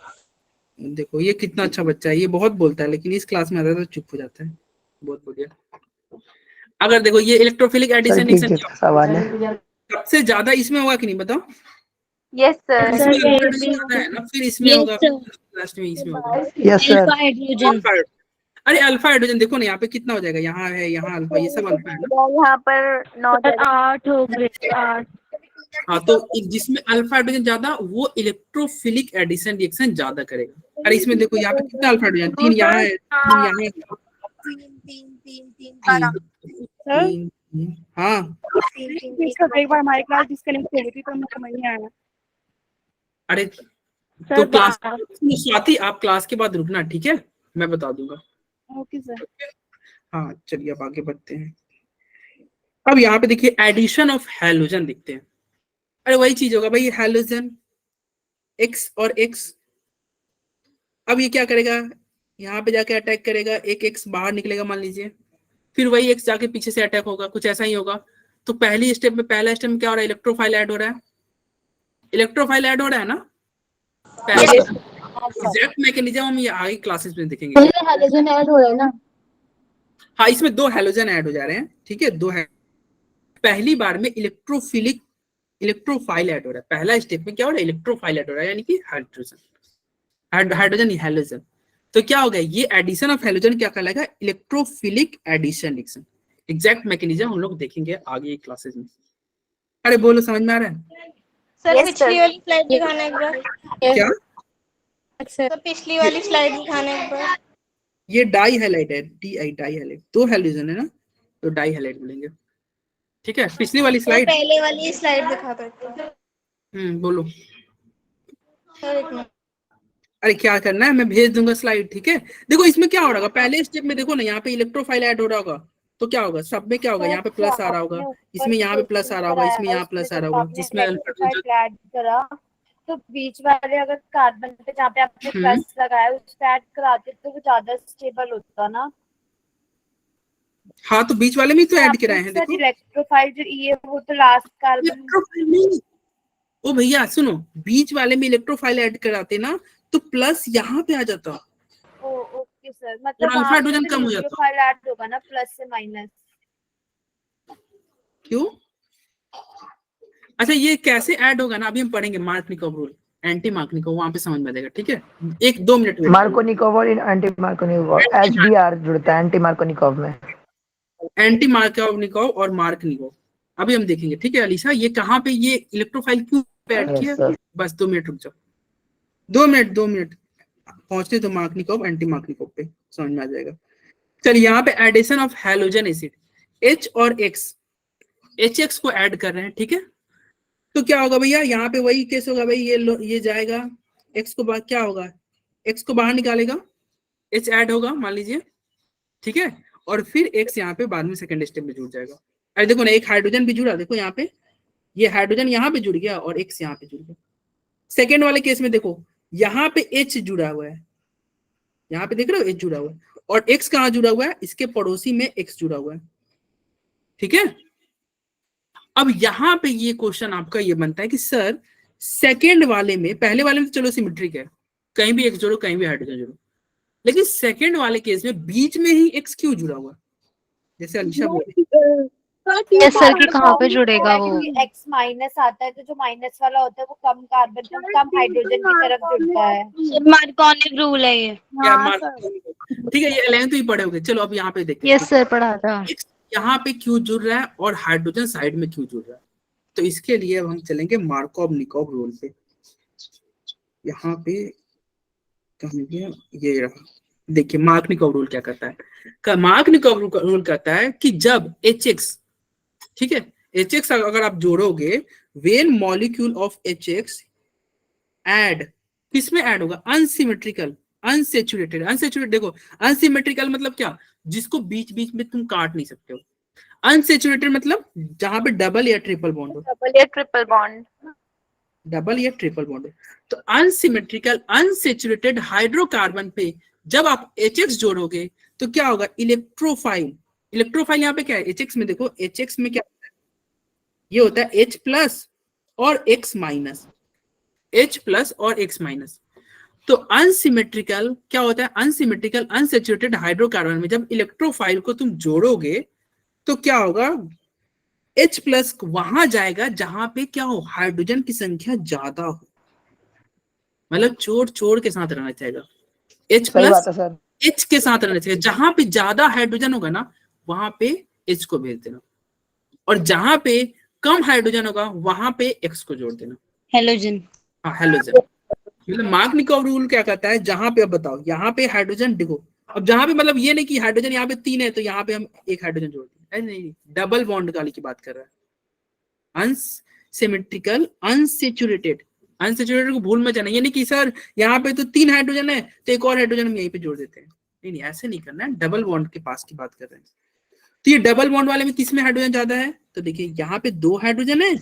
देखो ये कितना अच्छा बच्चा है, ये बहुत बोलता है लेकिन इस क्लास में आता है तो चुप हो जाता है। बहुत बढ़िया। अगर देखो ये इलेक्ट्रोफिलिक एडिशन रिएक्शन सवाल है, सबसे ज्यादा इसमें होगा कि नहीं बताओ? Yes sir. इसमें ज्यादा है ना, फिर इसमें होगा, लास्ट में इसमें होगा। Yes sir. अरे अल्फा हाइड्रोजन देखो ना, यहाँ पे कितना हो जाएगा, यहाँ है, यहाँ अल्फा, ये सब अल्फा है ना। यहाँ पर 9 8 हो गए, 8। हाँ तो जिसमें अल्फा हाइड्रोजन ज्यादा वो इलेक्ट्रोफिलिक एडिशन रिएक्शन ज्यादा करेगा। अरे इसमें देखो यहाँ पे कितना अल्फा हाइड्रोजन, 3 यहाँ है, 3 यहाँ है, 3 हाँ। एक बार हमारी क्लास डिस्कनेक्ट हो गई थी तो हमें समझ नहीं आया। अरे तो क्लास स्वाति आप क्लास के बाद रुकना, ठीक है, मैं बता दूंगा। Okay sir. हाँ चलिए अब आगे बढ़ते हैं। अब यहाँ पे देखिए एडिशन ऑफ हैलोजन दिखते हैं। अरे वही चीज होगा भाई, हैलोजन X और X। अब ये क्या करेगा, यहाँ पे जाके अटैक करेगा, एक X बाहर निकलेगा मान लीजिए, फिर वही X जाके पीछे से अटैक होगा, कुछ ऐसा ही होगा। तो पहला स्टेप में क्या हो रहा है? इलेक्ट्रोफाइल ऐड हो रहा है, इलेक्ट्रोफाइल ऐड हो रहा है ना। एग्जैक्ट मैकेनिज्म हम ये आगे क्लासेस में देखेंगे। हैलोजन ऐड हो रहा है ना। हाँ इसमें 2 हैलोजन ऐड हो जा रहे हैं। ठीक है, 2 है। पहली बार में इलेक्ट्रोफाइल ऐड हो रहा है। पहला स्टेप में क्या हो रहा है? इलेक्ट्रोफाइल ऐड हो रहा है, यानी कि हाइड्रोजन नहीं हैलोजन। तो क्या होगा, ये एडिशन ऑफ हैलोजन क्या कहलाएगा? Electrophilic addition reaction. Exact mechanism हम लोग देखेंगे आगे क्लासेस में। अरे बोलो, समझ में आ रहा है? सर पिछली वाली स्लाइड दिखाना एक बार। क्या सर पिछली वाली स्लाइड दिखाना एक बार। ये डाई हाइलाइट है, डाई हाइलाइट, 2 हैलोजन है ना, तो डाई हाइलाइट बोलेंगे। ठीक है, पिछली वाली स्लाइड, पहले वाली स्लाइड दिखा दो। बोलो। सर एक मिनट। अरे क्या करना है, मैं भेज दूंगा स्लाइड। ठीक है, देखो इसमें क्या हो रहा होगा, पहले स्टेप में देखो ना, यहाँ पे इलेक्ट्रोफाइल ऐड हो रहा होगा, तो क्या होगा, सब में क्या होगा, यहाँ पे प्लस आ रहा होगा, इसमें यहाँ पे प्लस आ रहा होगा, इसमें यहाँ प्लस आ रहा होगा, जिसमें ऐड करा तो बीच वाले अगर कार्बन पे जहाँ पे आपने प्लस लगाया उस पे ऐड कराते तो वो ज्यादा स्टेबल होता ना। हाँ तो बीच वाले में तो ऐड कराए हैं। देखो इलेक्ट्रोफाइल जो ये वो तो लास्ट कार्बन। ओ भैया सुनो, बीच वाले में इलेक्ट्रोफाइल ऐड कराते ना तो प्लस यहाँ पे आ जाता, ओके सर, मतलब और अल्फा वहाँ पे हाइड्रोजन फिर कम हो जाता। न्यूक्लियोफाइल ऐड होगा ना, प्लस से माइनस। क्यों? अच्छा ये कैसे ऐड होगा ना, अभी हम पढ़ेंगे मार्कनिकोव रूल, एंटी मार्कनिकोव, वहां पे समझ में आ जाएगा, ठीक है? 1-2 मिनट वेट, मार्कोनिकोव और एंटी मार्कोनिकोव, HBr जुड़ता है एंटी मार्कोनिकोव में। एंटी मार्कोनिकोव और मार्कनिकोव अभी हम देखेंगे, ठीक है अलीशा? ये कहाँ पे ये इलेक्ट्रोफाइल क्यों ऐड Yes, किया? sir. बस 2 मिनट रुक जाओ, 2 मिनट पहुंचते तो मार्कनिकोव एंटी मार्कनिकोव पे समझ में आ जाएगा। चलिए यहाँ पे addition of halogen acid H और X, HX को ऐड कर रहे हैं, ठीक है? तो क्या होगा भैया, यहाँ पे वही केस होगा भाई, ये जाएगा, X को बाहर क्या होगा, X को बाहर निकालेगा, H ऐड होगा मान लीजिए, ठीक है? और फिर X यहाँ पे बाद में सेकंड स्टेप में जुड़ जाएगा। अरे देखो ना, एक हाइड्रोजन भी जुड़ा, देखो यहाँ पे ये हाइड्रोजन यहाँ पे जुड़ गया और X यहाँ पे जुड़ गया। सेकेंड वाले केस में देखो यहाँ पे H जुड़ा हुआ है, यहाँ पे देख रहे हो H जुड़ा हुआ है, और X कहाँ जुड़ा हुआ है, इसके पड़ोसी में X जुड़ा हुआ है, ठीक है? अब यहाँ पे ये क्वेश्चन आपका ये बनता है कि सर सेकेंड वाले में, पहले वाले में तो चलो सिमेट्रिक है, कहीं भी X जोड़ो कहीं भी हाइड्रोजन जोड़ो, लेकिन सेकेंड वाले केस में बीच में ही X क्यों जुड़ा हुआ? जैसे अलीशा बोल रही, यस सर कि कहाँ पे जुड़ेगा वो? क्योंकि एक्स माइनस आता है तो जो माइनस वाला होता है वो कम कार्बन, कम हाइड्रोजन की तरफ जुड़ता है। मार्कोनिक रूल है ये। क्या ठीक है, ये 11th ही पढ़े होगे। चलो अब यहाँ पे देखते हैं यस सर पढ़ा था। X यहाँ पे क्यों जुड़ रहा है और हाइड्रोजन साइड में क्यों जुड़ रहा है। तो इसके लिए अब हम चलेंगे मार्कोव-निकोव रूल पे। यहाँ पे कहीं ये रहा, देखिए मार्कोव रूल क्या कहता है। मार्कोव रूल कहता है कि जब HX, ठीक है, HX अगर आप जोड़ोगे, when molecule of HX add, किसमें ऐड होगा, अनसिमेट्रिकल, अनसेचुरेटेड देखो अनसिमेट्रिकल मतलब क्या, जिसको बीच बीच में तुम काट नहीं सकते हो। अनसेचुरेटेड मतलब जहां पे डबल या ट्रिपल बॉन्ड हो, डबल या ट्रिपल बॉन्ड, डबल या ट्रिपल बॉन्ड हो। तो अनसिमेट्रिकल अनसेचुरेटेड हाइड्रोकार्बन पे जब आप HX जोड़ोगे तो क्या होगा, इलेक्ट्रोफाइल यहाँ पे क्या है, HX में देखो, HX में क्या होता है, ये होता है H प्लस और X माइनस, H प्लस और X माइनस। तो अनसिमेट्रिकल क्या होता है, अनसिमेट्रिकल अनसेचुरेटेड हाइड्रोकार्बन में जब इलेक्ट्रोफाइल को तुम जोड़ोगे तो क्या होगा, H प्लस वहां जाएगा जहां पे क्या हो, हाइड्रोजन की संख्या ज्यादा हो, मतलब छोड़ के साथ रहना चाहेगा, H सही बात प्लस है सर। H के साथ रहना चाहिए, जहां पे ज्यादा हाइड्रोजन होगा ना वहां पे H को भेज देना, और जहां पे कम हाइड्रोजन होगा वहां पे X को जोड़ देना, हेलोजन। हाँ हेलोजन। मतलब मार्कोव रूल क्या कहता है, जहां पे, अब बताओ यहाँ पे हाइड्रोजन देखो, अब जहां पे मतलब ये नहीं कि हाइड्रोजन यहाँ पे 3 है तो यहाँ पे हम एक हाइड्रोजन जोड़ दें, नहीं, डबल बॉन्ड वाली की बात कर रहा है। अनसिमेट्रिकल अनसेचुरेटेड को भूल मत जाना, ये नहीं कि सर यहाँ पे तो 3 हाइड्रोजन है तो एक और हाइड्रोजन हम यहीं पे जोड़ देते हैं, नहीं ऐसे नहीं करना है, डबल बॉन्ड के पास की बात कर रहे हैं। तो ये डबल बॉन्ड वाले में किसमें हाइड्रोजन ज्यादा है, तो देखिए यहाँ पे 2 हाइड्रोजन है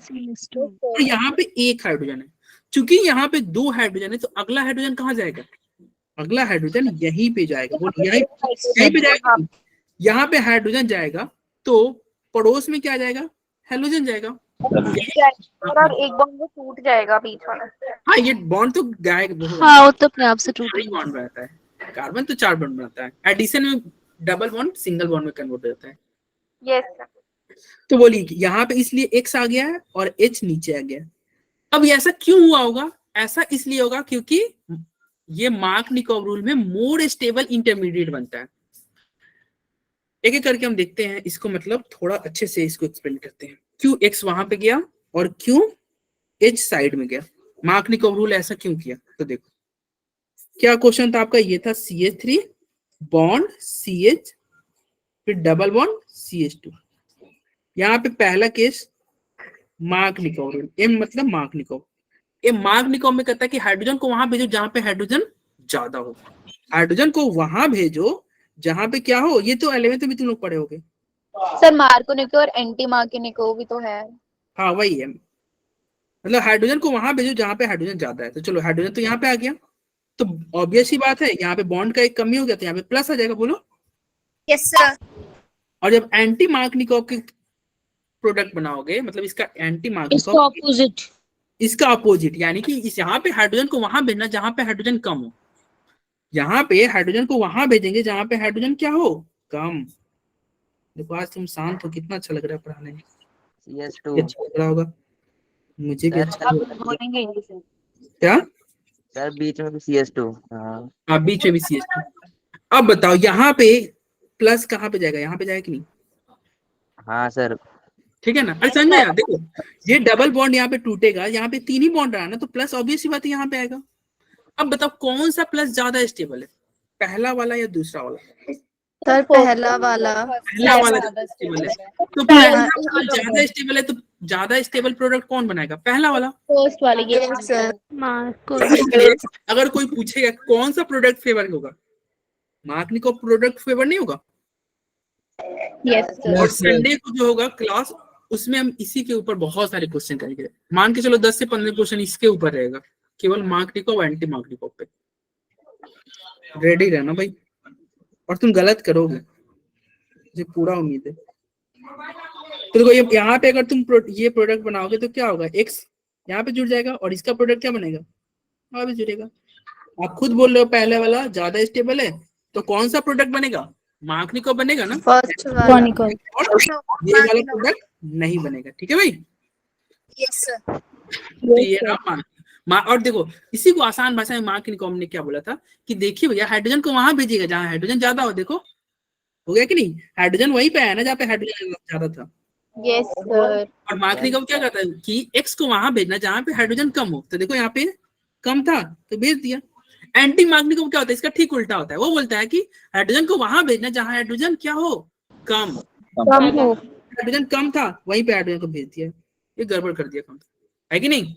और यहाँ पे 1 हाइड्रोजन है। चूंकि यहाँ पे 2 हाइड्रोजन है तो अगला हाइड्रोजन कहाँ जाएगा, अगला हाइड्रोजन यहीं पे जाएगा, यहीं पे जाएगा, यहाँ पे हाइड्रोजन जाएगा तो पड़ोस में क्या जाएगा, हेलोजन जाएगा, और एक बॉन्ड वो टूट जाएगा बीच वाला। हाँ ये बॉन्ड तो गायब, हाँ वो तो अपने आप से टूट बॉन्ड रहता है, कार्बन तो 4 बॉन्ड बनाता है, एडिशन में डबल बॉन्ड सिंगल बॉन्ड में कन्वर्ट हो जाता है। Yes sir. तो बोलिए यहाँ पे इसलिए X आ गया है और H नीचे आ गया। अब ऐसा क्यों हुआ होगा, ऐसा इसलिए होगा क्योंकि ये मार्कोव रूल में मोर स्टेबल इंटरमीडिएट बनता है। एक एक करके हम देखते हैं इसको, मतलब थोड़ा अच्छे से इसको एक्सप्लेन करते हैं, क्यों X वहां पे गया और क्यों H साइड में गया, मार्कोव रूल ऐसा क्यों किया। तो देखो क्या क्वेश्चन था आपका, ये था CH3 बॉन्ड CH, फिर डबल बॉन्ड CH2। यहाँ पे पहला केस मार्कोव रूल, M मतलब मार्कोव, मार्कोव में कहता है कि हाइड्रोजन को वहां भेजो जहां पे हाइड्रोजन ज्यादा हो, हाइड्रोजन को वहां भेजो जहां पे क्या हो, ये तो 11th में तुम लोग पढ़े होगे सर। मार्कोनिको और एंटी मार्कोनिको भी तो है। हाँ वही है, मतलब हाइड्रोजन को वहां भेजो जहां पे हाइड्रोजन ज्यादा है। तो चलो हाइड्रोजन तो यहाँ पे आ गया, तो ऑब्वियस ही बात है यहाँ पे बॉन्ड का एक कमी हो गया तो यहाँ पे प्लस आ जाएगा, बोलो यस सर। और जब एंटी मार्कोव के प्रोडक्ट बनाओगे, मतलब इसका एंटी इसका मार्कोव, ऑपोजिट, इसका अपोजिट, यानी कि इस यहाँ पे हाइड्रोजन को वहां भेजना जहां पे हाइड्रोजन कम हो, यहाँ पे हाइड्रोजन को वहां भेजेंगे जहां पे हाइड्रोजन क्या हो, कम। देखो आज तुम शांत हो, कितना अच्छा लग रहा है पढ़ाने में, CS2 अच्छा लग रहा होगा, मुझे भी सर, अच्छा लग रहा है। बोलेंगे इंग्लिश में। क्या? सर बीच में भी CS2। हाँ हाँ बीच में भी CH2। अब बताओ यहाँ पे प्लस कहाँ पे जाएगा, यहाँ पे जाएगा कि नहीं, हाँ सर। ठीक है ना? अरे समझ में आया? देखो ये डबल बॉन्ड यहाँ पे टूटेगा, यहाँ पे 3 ही बॉन्ड रहा ना, तो प्लस ऑब्वियस सी बात है यहाँ पे आएगा। अब बताओ कौन सा प्लस ज्यादा स्टेबल है, पहला वाला या दूसरा वाला? सर पहला वाला। पहला वाला ज्यादा स्टेबल है। तो पहला वाला ज्यादा स्टेबल है, तो ज्यादा स्टेबल प्रोडक्ट कौन बनाएगा, पहला वाला। फर्स्ट वाली ये सर अगर कोई पूछेगा कौन सा प्रोडक्ट फेवर होगा, मार्कनिकोव प्रोडक्ट फेवर नहीं होगा। यस और संडे को जो होगा क्लास, उसमें हम इसी के ऊपर बहुत सारे क्वेश्चन करेंगे। मान के चलो 10 से 15 क्वेश्चन इसके ऊपर रहेगा, केवल मार्कनिकोव एंटी मार्कनिकोव पे। रेडी रहना भाई, और तुम गलत करोगे, मुझे पूरा उम्मीद है। तो देखो ये यहाँ पे अगर तुम ये प्रोडक्ट बनाओगे तो क्या होगा, एक्स यहाँ पे जुड़ जाएगा और इसका प्रोडक्ट क्या बनेगा, वहां पे जुड़ेगा। आप खुद बोल रहे हो पहले वाला ज्यादा स्टेबल है, तो कौन सा प्रोडक्ट बनेगा, मार्कनिकोव बनेगा ना, फर्स्ट वाला। और ये वाला प्रोडक्ट नहीं बनेगा। ठीक है भाई? Yes sir. तो ये रहा और देखो इसी को आसान भाषा में मार्कनिकोव ने क्या बोला था कि देखिए भैया हाइड्रोजन को वहां भेजिएगा जहां हाइड्रोजन ज्यादा हो। देखो हो गया कि नहीं, हाइड्रोजन वहीं पे आया ना जहाँ पे हाइड्रोजन ज्यादा था। Yes sir. और मार्कनिकोव क्या कहता है कि एक्स को वहां भेजना जहां पे हाइड्रोजन कम हो। तो देखो यहाँ पे कम था तो भेज दिया। एंटी मार्कनिकोव क्या होता है, इसका ठीक उल्टा होता है। वो बोलता है कि हाइड्रोजन को वहां भेजना जहां हाइड्रोजन क्या हो, कम हो। हाइड्रोजन कम था वहीं पे हाइड्रोजन को भेज दिया, ये गड़बड़ कर दिया कम, है कि नहीं?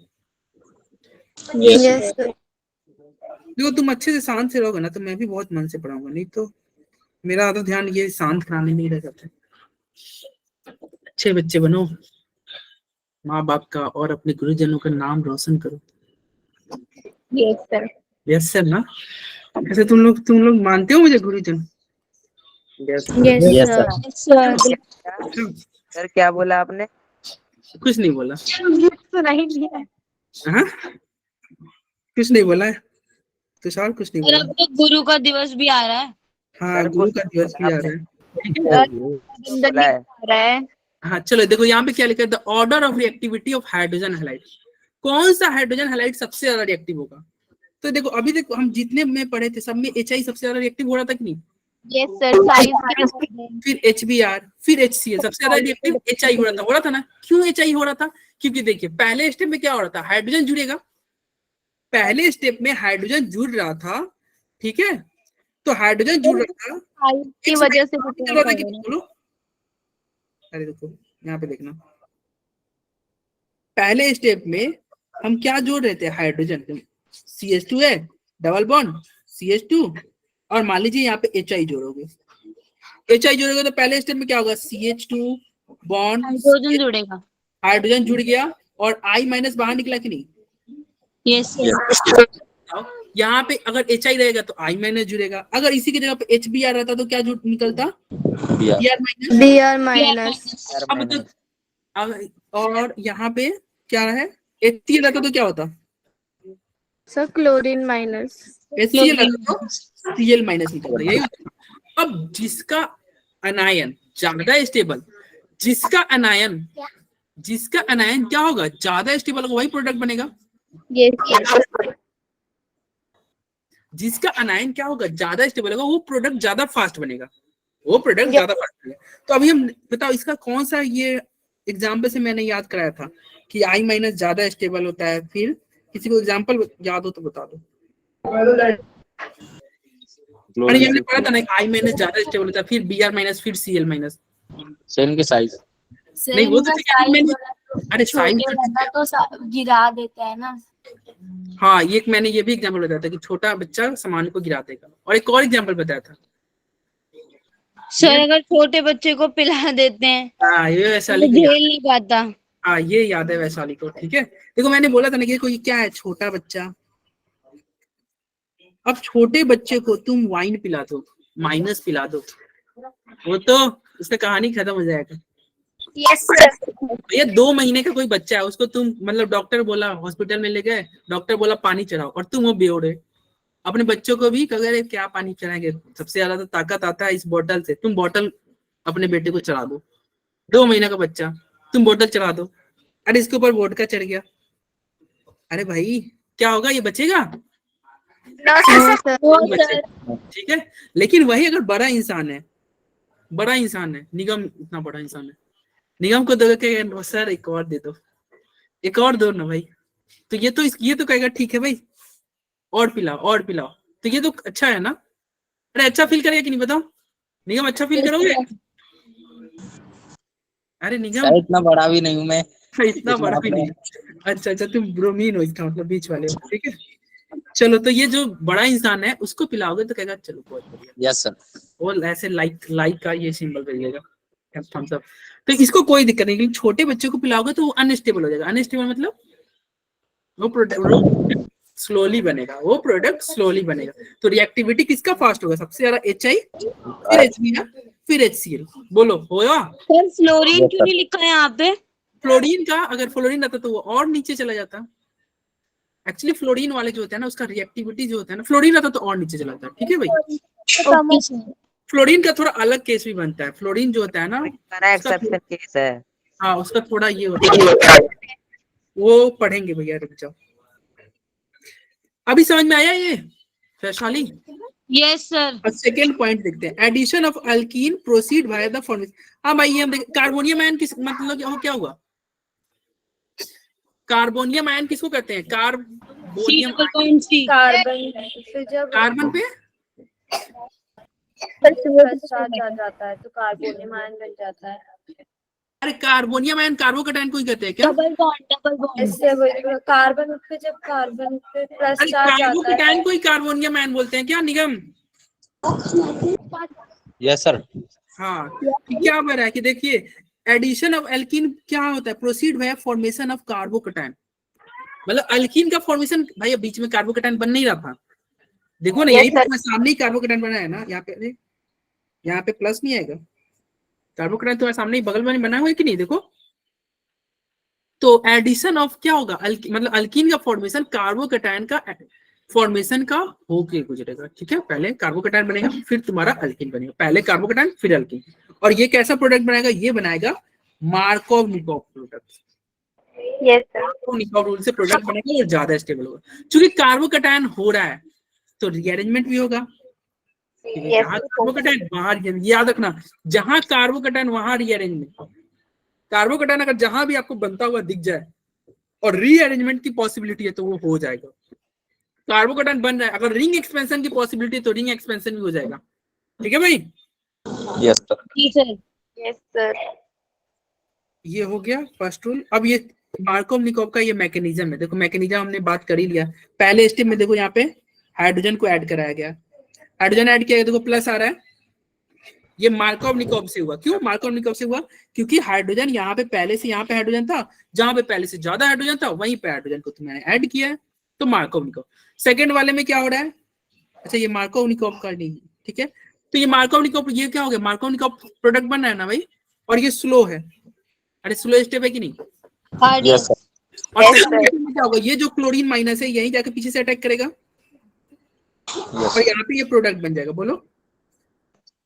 Yes sir. देखो तुम अच्छे से शांत से रहोगे ना तो मैं भी बहुत मन से पढ़ाऊंगा, नहीं तो मेरा आधा ध्यान ये शांत कराने में ही रह जाता है। अच्छे बच्चे बनो, माँ बाप का और अपने गुरुजनों का नाम रोशन करो। Yes sir. यस सर ना? ऐसे तुम लोग मानते हो मुझे गुरुजन? Yes Yes, sir. Sir sir क्या बोला आपने? कुछ नहीं बोला। सुना ही नहीं है। हाँ कुछ नहीं बोला है, तुषार कुछ नहीं बोला। अब तो गुरु का दिवस भी आ रहा है। हाँ सर, गुरु का दिवस भी आ रहा है, ठीक है? बोला है। रहा है। हाँ चलो देखो यहाँ पे क्या लिखा है, the order of reactivity of hydrogen halide. कौन सा हाइड्रोजन हैलाइड सबसे ज्यादा रिएक्टिव होगा? तो देखो अभी देखो हम जितने में पढ़े थे सब में HI सबसे ज्यादा रिएक्टिव हो रहा था कि नहीं? Yes sir. साइज फिर HBr, फिर HCl, सबसे ज्यादा रिएक्टिव HI हो रहा था ना? क्यों HI हो रहा था? क्योंकि देखिए पहले स्टेप में क्या हो रहा था, हाइड्रोजन जुड़ेगा, पहले स्टेप में हाइड्रोजन जुड़ रहा था, ठीक है? तो हाइड्रोजन जुड़ रहा था की वजह से बोलो, अरे देखो यहाँ पे देखना, पहले स्टेप में हम क्या जोड़ रहे थे, हाइड्रोजन, CH2 है डबल बॉन्ड CH2, और मान लीजिए यहाँ पे HI जोड़ोगे, HI जोड़ोगे तो पहले स्टेप में क्या होगा, CH2 बॉन्ड हाइड्रोजन जुड़ेगा। हाइड्रोजन जुड़ गया और I माइनस बाहर निकला कि नहीं? यस यहाँ पे अगर HI रहेगा तो I माइनस जुड़ेगा, अगर इसी की जगह पे HBr रहता तो क्या निकलता, Br माइनस। BR minus. अब तो और यहाँ पे क्या है, HCl रहता तो क्या होता, सर क्लोरीन माइनस। HCl रहता तो Cl माइनस निकलता, यही होता। अब जिसका अनायन ज्यादा स्टेबल, जिसका अनायन क्या होगा, ज्यादा स्टेबल होगा, वही प्रोडक्ट बनेगा। यस जिसका अनायन क्या होगा, ज्यादा स्टेबल होगा, वो प्रोडक्ट ज्यादा फास्ट बनेगा, वो प्रोडक्ट ज्यादा फास्ट बनेगा। तो अभी हम बताओ इसका कौन सा, ये एग्जाम्पल से मैंने याद कराया था कि I माइनस ज्यादा स्टेबल होता है। फिर किसी को एग्जाम्पल याद हो तो बता दो। अरे ये हमने पढ़ा था ना, I माइनस ज्यादा स्टेबल होता है, फिर Br माइनस, फिर Cl माइनस। सेल के साइज नहीं वो तो ठीक है, अरे साइज तो गिरा देता है ना। हाँ ये मैंने ये भी एग्जाम्पल बताया था कि छोटा बच्चा सामान को गिरा देगा, और एक और एग्जाम्पल बताया था। सर अगर छोटे बच्चे को पिला देते हैं हाँ ये तो वैशाली झेल नहीं पाता। हाँ ये याद है वैशाली को, ठीक है? देखो मैंने बोला था ना कि कोई क्या है, छोटा बच्चा। अब छोटे बच्चे को तुम वाइन पिला दो, माइनस पिला दो, वो तो उसका कहानी खत्म हो जाएगा। Yes sir. भैया 2 महीने का कोई बच्चा है, उसको तुम मतलब डॉक्टर बोला हॉस्पिटल में ले गए, डॉक्टर बोला पानी चढ़ाओ, और तुम वो बेहोड़े अपने बच्चों को भी अगर क्या पानी चढ़ाएंगे, सबसे ज्यादा तो ताकत आता है इस बोतल से, तुम बोतल अपने बेटे को चढ़ा दो, 2 महीने का बच्चा, तुम बोतल चढ़ा दो, अरे इसके ऊपर वोडका चढ़ गया, अरे भाई क्या होगा, ये बचेगा? No sir. नहीं बचेगा, ठीक है। लेकिन वही अगर बड़ा इंसान है, निगम इतना बड़ा इंसान है, निगम को दो के सर एक और दे दो, एक और दो ना भाई, तो ये तो कहेगा ठीक है भाई, और पिलाओ, तो ये तो अच्छा है ना। अरे अच्छा फील करेगा कि नहीं बताओ, निगम अच्छा फील करोगे? अरे निगम सर इतना बड़ा भी नहीं हूँ मैं। इतना बड़ा भी नहीं, अच्छा तुम ब्रोमीन हो इसका मतलब, बीच वाले हो, ठीक है। चलो तो ये जो बड़ा इंसान है उसको पिलाओगे तो कहेगा चलो बहुत बढ़िया, यस सर। वो ऐसे लाइक का ये सिंबल करिएगा, थम्स अप, तो इसको कोई दिक्कत नहीं। लेकिन छोटे बच्चे को पिलाओगे तो वो अनस्टेबल हो जाएगा। अनस्टेबल मतलब वो प्रोडक्ट स्लोली बनेगा, तो रिएक्टिविटी किसका फास्ट होगा? सबसे ज्यादा HI, फिर HBr, फिर HCl। बोलो होगा? सर फ्लोरीन क्यों नहीं लिखा है यहाँ पे? फ्लोरीन का, अगर फ्लोरीन रहता तो वो और नीचे चला जाता। एक्चुअली फ्लोरीन वाले जो होता है ना, उसका रिएक्टिविटी जो होता है ना, फ्लोरीन रहता तो और नीचे चला जाता है, ठीक है भाई। Okay sir. फ्लोरीन का थोड़ा अलग केस भी बनता है। फ्लोरीन जो होता है ना, एक्सेप्शन केस है। हाँ उसका थोड़ा ये होता है, वो पढ़ेंगे भैया, रुक जाओ। अभी समझ में आया ये Vaishali? Yes sir. Second point देखते हैं, addition of alkene proceed via the formation. हाँ भाई ये हम देखें, कार्बोनियम आयन किस मतलब क्या हुआ? कार्बोनियम आयन किसको कहते हैं? कार्बोनियम कार्बन फिर जब कार्बन पे चार्ज आ जाता है तो कार्बोनियम आयन बन जाता है। अरे कार्बोनियम आयन कार्बोकैटायन को ही कहते हैं क्या? Double bond. इससे वही कार्बन पे जब कार्बन पे प्लस अरे चार्ज आता है कार्बोकैटायन को ही कार्बोनियम आयन बोलते हैं क्या निगम? Yes sir. हाँ, क्या बन रहा है कि देखिए एडिशन ऑफ एल्कीन क्या होता है? Proceed via formation of carbocation, मतलब अल्कीन का फॉर्मेशन भाई बीच में कार्बोकैटायन बन नहीं रहा था, देखो ना यही पे सामने ही कार्बोकैटायन बना है ना, यहाँ पे प्लस नहीं आएगा, कार्बोकैटायन तो सामने ही बगल में बना हुआ है कि नहीं, देखो। तो एडिशन ऑफ क्या होगा? मतलब अल्कीन का फॉर्मेशन कार्बोकैटायन का फॉर्मेशन का होके गुजरेगा, ठीक है। पहले कार्बोकैटायन बनेगा, फिर तुम्हारा अल्कीन बनेगा, पहले कार्बोकैटायन फिर अल्कीन। और ये कैसा प्रोडक्ट बनाएगा? ये बनाएगा Markovnikov product. Yes sir. Markovnikov rule से प्रोडक्ट बनेगा और ज्यादा स्टेबल होगा। क्योंकि कार्बोकैटायन हो रहा है तो रीअरेंजमेंट भी होगा, जहां कार्बोकैटायन बाहर, याद रखना, जहां कार्बोकैटायन वहां रीअरेंजमेंट। कार्बोकैटायन अगर जहां भी आपको बनता हुआ दिख जाए और रीअरेंजमेंट की पॉसिबिलिटी है तो वो हो जाएगा। कार्बोकैटायन बन रहा है, अगर रिंग एक्सपेंशन की पॉसिबिलिटी है तो रिंग एक्सपेंशन भी हो जाएगा, ठीक है भाई। Yes sir. Yes sir. ये हो गया फर्स्ट रूल। अब ये मार्कोव-निकोव का ये मैकेनिज्म है, देखो मैकेनिज्म हमने बात कर ही लिया। पहले स्टेप में देखो यहाँ पे हाइड्रोजन को ऐड कराया गया, हाइड्रोजन ऐड किया, देखो प्लस आ रहा है, ये मार्कोव-निकोव से हुआ। क्यों मार्कोव-निकोव से हुआ? क्योंकि हाइड्रोजन यहाँ पे पहले से, यहाँ पे हाइड्रोजन था, जहां पे पहले से ज्यादा हाइड्रोजन था वहीं पे हाइड्रोजन को तुमने ऐड किया है, तो मार्कोव-निकोव। सेकंड वाले में क्या हो रहा है? अच्छा ये मार्कोव-निकोव का नहीं, ठीक है। तो ये मार्कोव-निकोव, ये क्या हो गया? मार्कोव-निकोव प्रोडक्ट बन रहा है ना भाई, और ये स्लो है। अरे स्लो स्टेप है कि नहीं? Yes sir. और क्या होगा? ये जो क्लोरीन माइनस है यही जाके पीछे से अटैक करेगा और यहाँ पे ये प्रोडक्ट बन जाएगा। बोलो।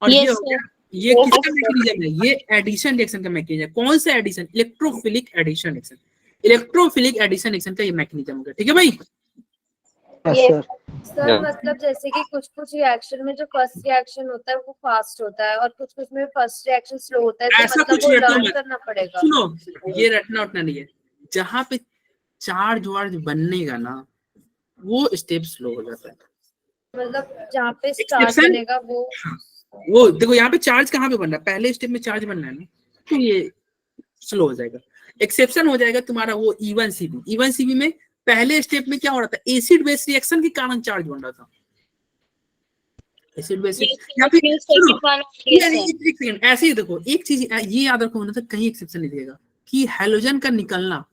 और ये हो गया, ये किसका मैकेनिज्म है? ये एडिशन रिएक्शन का मैकेनिज्म है। कौन सा addition? Electrophilic addition reaction. Electrophilic addition reaction का ये मैकेनिज्म होगा, ठीक है भाई। सर मतलब जैसे कि कुछ कुछ रिएक्शन में जो फर्स्ट रिएक्शन होता है वो फास्ट होता है और कुछ कुछ में फर्स्ट रिएक्शन स्लो होता है, तो ऐसा मतलब कुछ वो रटो लर्न मत। करना पड़ेगा। सुनो, ये रटना उठना नहीं है, जहां पे चार्ज वार्ज बनने का ना वो स्टेप स्लो हो जाता है। मतलब जहाँ पे स्टार्ट Exception? बनेगा वो देखो यहाँ पे चार्ज कहाँ पे बन रहा है? पहले स्टेप में चार्ज बनना है ना, तो ये स्लो हो जाएगा। एक्सेप्शन हो जाएगा तुम्हारा वो E1CB। E1CB में पहले स्टेप में क्या हो रहा था? एसिड बेस रिएक्शन के कारण चार्ज बन रहा था। एसिड बेस या फिर ऐसे ही देखो, एक चीज ये याद रखो ना, तो कहीं एक्सेप्शन नहीं दिएगा कि हैलोजन का निकलना,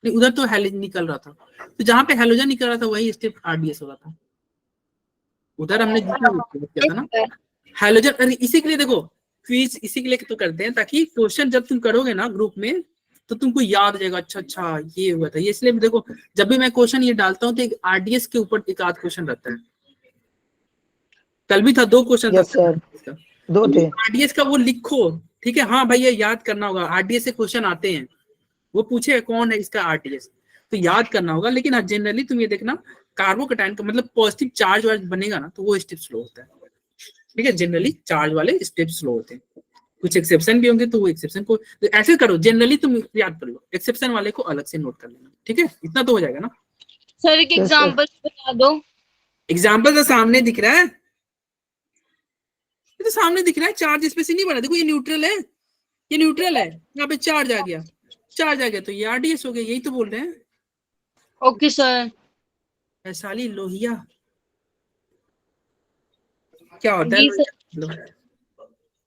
उधर तो हैलोजन निकल रहा था, तो जहां पे हैलोजन निकल रहा था वही स्टेप RDS हो रहा था। उधर हमने किया था ना हैलोजन। अरे इसी के लिए देखो क्विज इसी के लिए तो करते हैं, ताकि क्वेश्चन जब तुम करोगे ना ग्रुप में तो तुमको याद रहेगा, अच्छा अच्छा ये हुआ था ये। इसलिए देखो जब भी मैं क्वेश्चन ये डालता हूँ तो एक आरडीएस के ऊपर एक आध क्वेश्चन रहता है। कल भी था 2 क्वेश्चन यस सर, 2 थे। आरडीएस का वो लिखो, ठीक है। हाँ भाई ये याद करना होगा, आरडीएस से क्वेश्चन आते हैं, वो पूछे कौन है इसका आरडीएस, तो याद करना होगा। लेकिन हाँ जनरली तुम ये देखना कार्बोकैटायन का मतलब पॉजिटिव चार्ज वार्ज बनेगा ना तो वो स्टेप स्लो होता है, ठीक है। जनरली चार्ज वाले स्टेप स्लो होते हैं, कुछ एक्सेप्शन भी होंगे तो वो एक्सेप्शन को तो ऐसे करो, जनरली तुम याद कर लो, एक्सेप्शन वाले को अलग से नोट कर लेना, ठीक है। इतना तो हो जाएगा ना। सर एक एग्जांपल बता दो। एग्जाम्पल तो सामने दिख रहा है, ये तो सामने दिख रहा है, चार्ज इस पे से नहीं बना, देखो ये न्यूट्रल है, ये न्यूट्रल है, यहाँ पे चार्ज आ गया, चार्ज आ गया तो ये आरडीएस हो गया, यही तो बोल रहे हैं। Okay sir. वैशाली लोहिया क्या होता जी है? सर,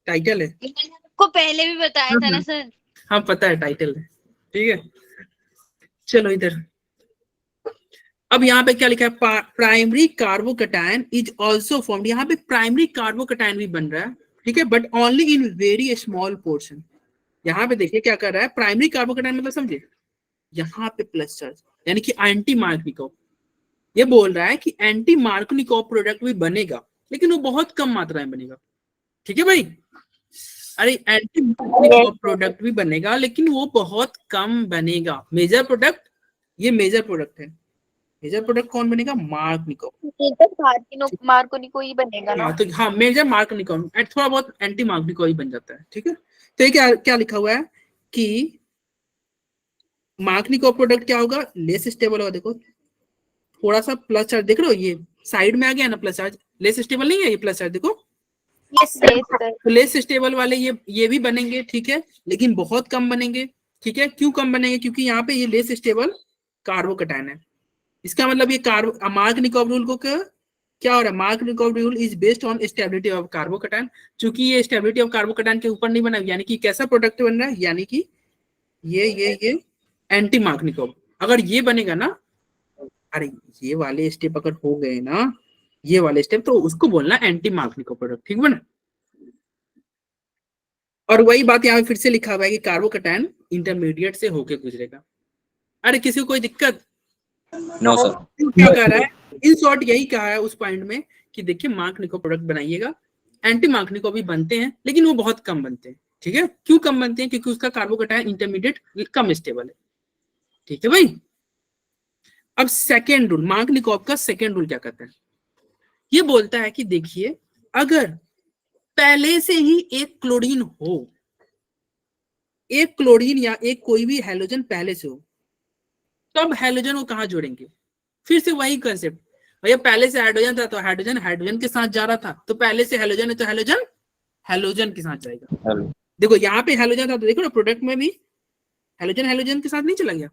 टाइटल है। मैंने आपको पहले भी बताया था ना सर। हाँ पता है टाइटल है, ठीक है। चलो इधर अब यहाँ पे क्या लिखा है, primary carbocation is also formed, यहाँ पे प्राइमरी कार्बोकैटायन भी बन रहा है, ठीक है, but only in very small portion. यहाँ पे देखिए क्या कर रहा है, प्राइमरी कार्बोकैटायन मतलब समझे, यहाँ पे प्लस चार्ज यानी कि एंटी मार्कनिकोव, ये बोल रहा है कि एंटी मार्कनिकोव प्रोडक्ट भी बनेगा लेकिन वो बहुत कम मात्रा में बनेगा, ठीक है भाई। अरे एंटी मार्कनिकोव प्रोडक्ट भी बनेगा लेकिन वो बहुत कम बनेगा। मेजर प्रोडक्ट, ये मेजर प्रोडक्ट है, मेजर प्रोडक्ट कौन बनेगा, मार्कनिकोव। मार्कोनिको ही बनेगा ना। हाँ तो हाँ मेजर मार्कनिकोव, थोड़ा बहुत एंटी मार्कनिकोव ही बन जाता है, ठीक है। तो ये क्या क्या लिखा हुआ है कि मार्कनिकोव प्रोडक्ट क्या होगा, लेस स्टेबल होगा। देखो थोड़ा सा प्लस चार्ज देख रहे हो, ये साइड में आ गया ना प्लस चार्ज, लेस स्टेबल नहीं है ये प्लस चार्ज, देखो यस सर। तो लेस स्टेबल वाले ये भी बनेंगे, ठीक है, लेकिन बहुत कम बनेंगे, ठीक है। क्यों कम बनेंगे, क्योंकि यहाँ पे ये लेस स्टेबल कार्बोकैटायन है। इसका मतलब ये मार्कनिकोव रूल को क्या हो रहा है, Markovnikov rule is based on stability of carbocation. चूंकि ये स्टेबिलिटी ऑफ कार्बोकैटायन के ऊपर नहीं बना, यानी कि कैसा प्रोडक्ट बन रहा है, यानी कि ये एंटी मार्कनिकोव। अगर ये बनेगा ना, अरे ये वाले स्टेप अगर हो गए ना, ये वाले स्टेप, तो उसको बोलना एंटी मार्कनिकोव प्रोडक्ट, ठीक है ना। और वही बात यहाँ पे फिर से लिखा हुआ है कि कार्बोकैटायन इंटरमीडिएट से होके गुजरेगा। अरे किसी को कोई दिक्कत? No sir. क्या कह रहा है, इन शॉर्ट यही कहा है उस पॉइंट में कि देखिए मार्कनिकोव प्रोडक्ट बनाइएगा, एंटी मार्कनिकोव भी बनते हैं लेकिन वो बहुत कम बनते हैं, ठीक है। क्यों कम बनते हैं, क्योंकि उसका कार्बोकैटायन इंटरमीडिएट कम स्टेबल है, ठीक है भाई। अब सेकेंड रूल, मार्कनिकोव का सेकेंड रूल क्या कहता है, ये बोलता है कि देखिए अगर पहले से ही एक क्लोरीन हो, एक क्लोरीन या एक कोई भी हैलोजन पहले से हो, तब हैलोजन को कहाँ जोड़ेंगे, फिर से वही कंसेप्ट, भैया पहले से हाइड्रोजन था तो हाइड्रोजन हाइड्रोजन के साथ जा रहा था, तो पहले से हैलोजन है तो हैलोजन हैलोजन के साथ जाएगा। देखो यहाँ पे हैलोजन था तो देखो ना प्रोडक्ट में भी हैलोजन हैलोजन के साथ नहीं चला गया।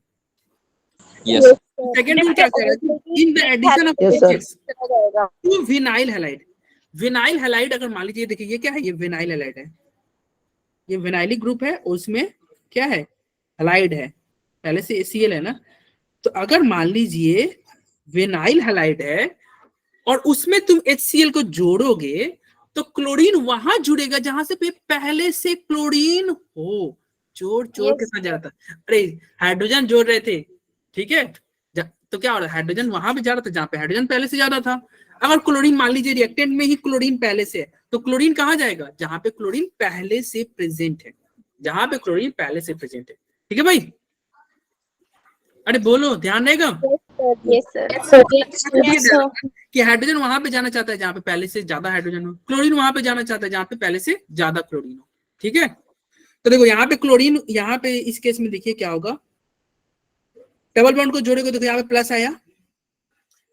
यस सेकंड रूल क्या कह रहा है, in the addition of HS to vinyl halide. Vinyl halide अगर मान लीजिए, देखिए ये क्या है, ये विनाइल हैलाइड है, ये विनाइलिक ग्रुप है, उसमें क्या है, हैलाइड है, पहले से HCl है ना। तो अगर मान लीजिए विनाइल हैलाइड है और उसमें तुम HCl को जोड़ोगे तो क्लोरीन वहां जुड़ेगा जहां से पहले से क्लोरीन हो, जोड़ के साथ जा रहा था। अरे हाइड्रोजन जोड़ रहे थे, ठीक है, तो क्या हो रहा है, हाइड्रोजन वहां पे जा रहा था जहां पे हाइड्रोजन पहले से जा रहा था। अगर क्लोरीन मान लीजिए रिएक्टेंट में ही क्लोरीन पहले से है तो क्लोरीन कहाँ जाएगा, जहां पे क्लोरीन पहले से प्रेजेंट है, जहां पे क्लोरीन पहले से प्रेजेंट है, ठीक है भाई। अरे बोलो, ध्यान रहेगा। Yes sir. कि हाइड्रोजन वहां पे जाना चाहता है जहां पे पहले से ज्यादा हाइड्रोजन हो, क्लोरीन वहां पे जाना चाहता है जहां पे पहले से ज्यादा क्लोरीन हो, ठीक है। तो देखो यहाँ पे क्लोरीन, यहाँ पे इस केस में देखिए क्या होगा, डबल बॉन्ड को जोड़ेगा, देखो यहाँ पे प्लस आया,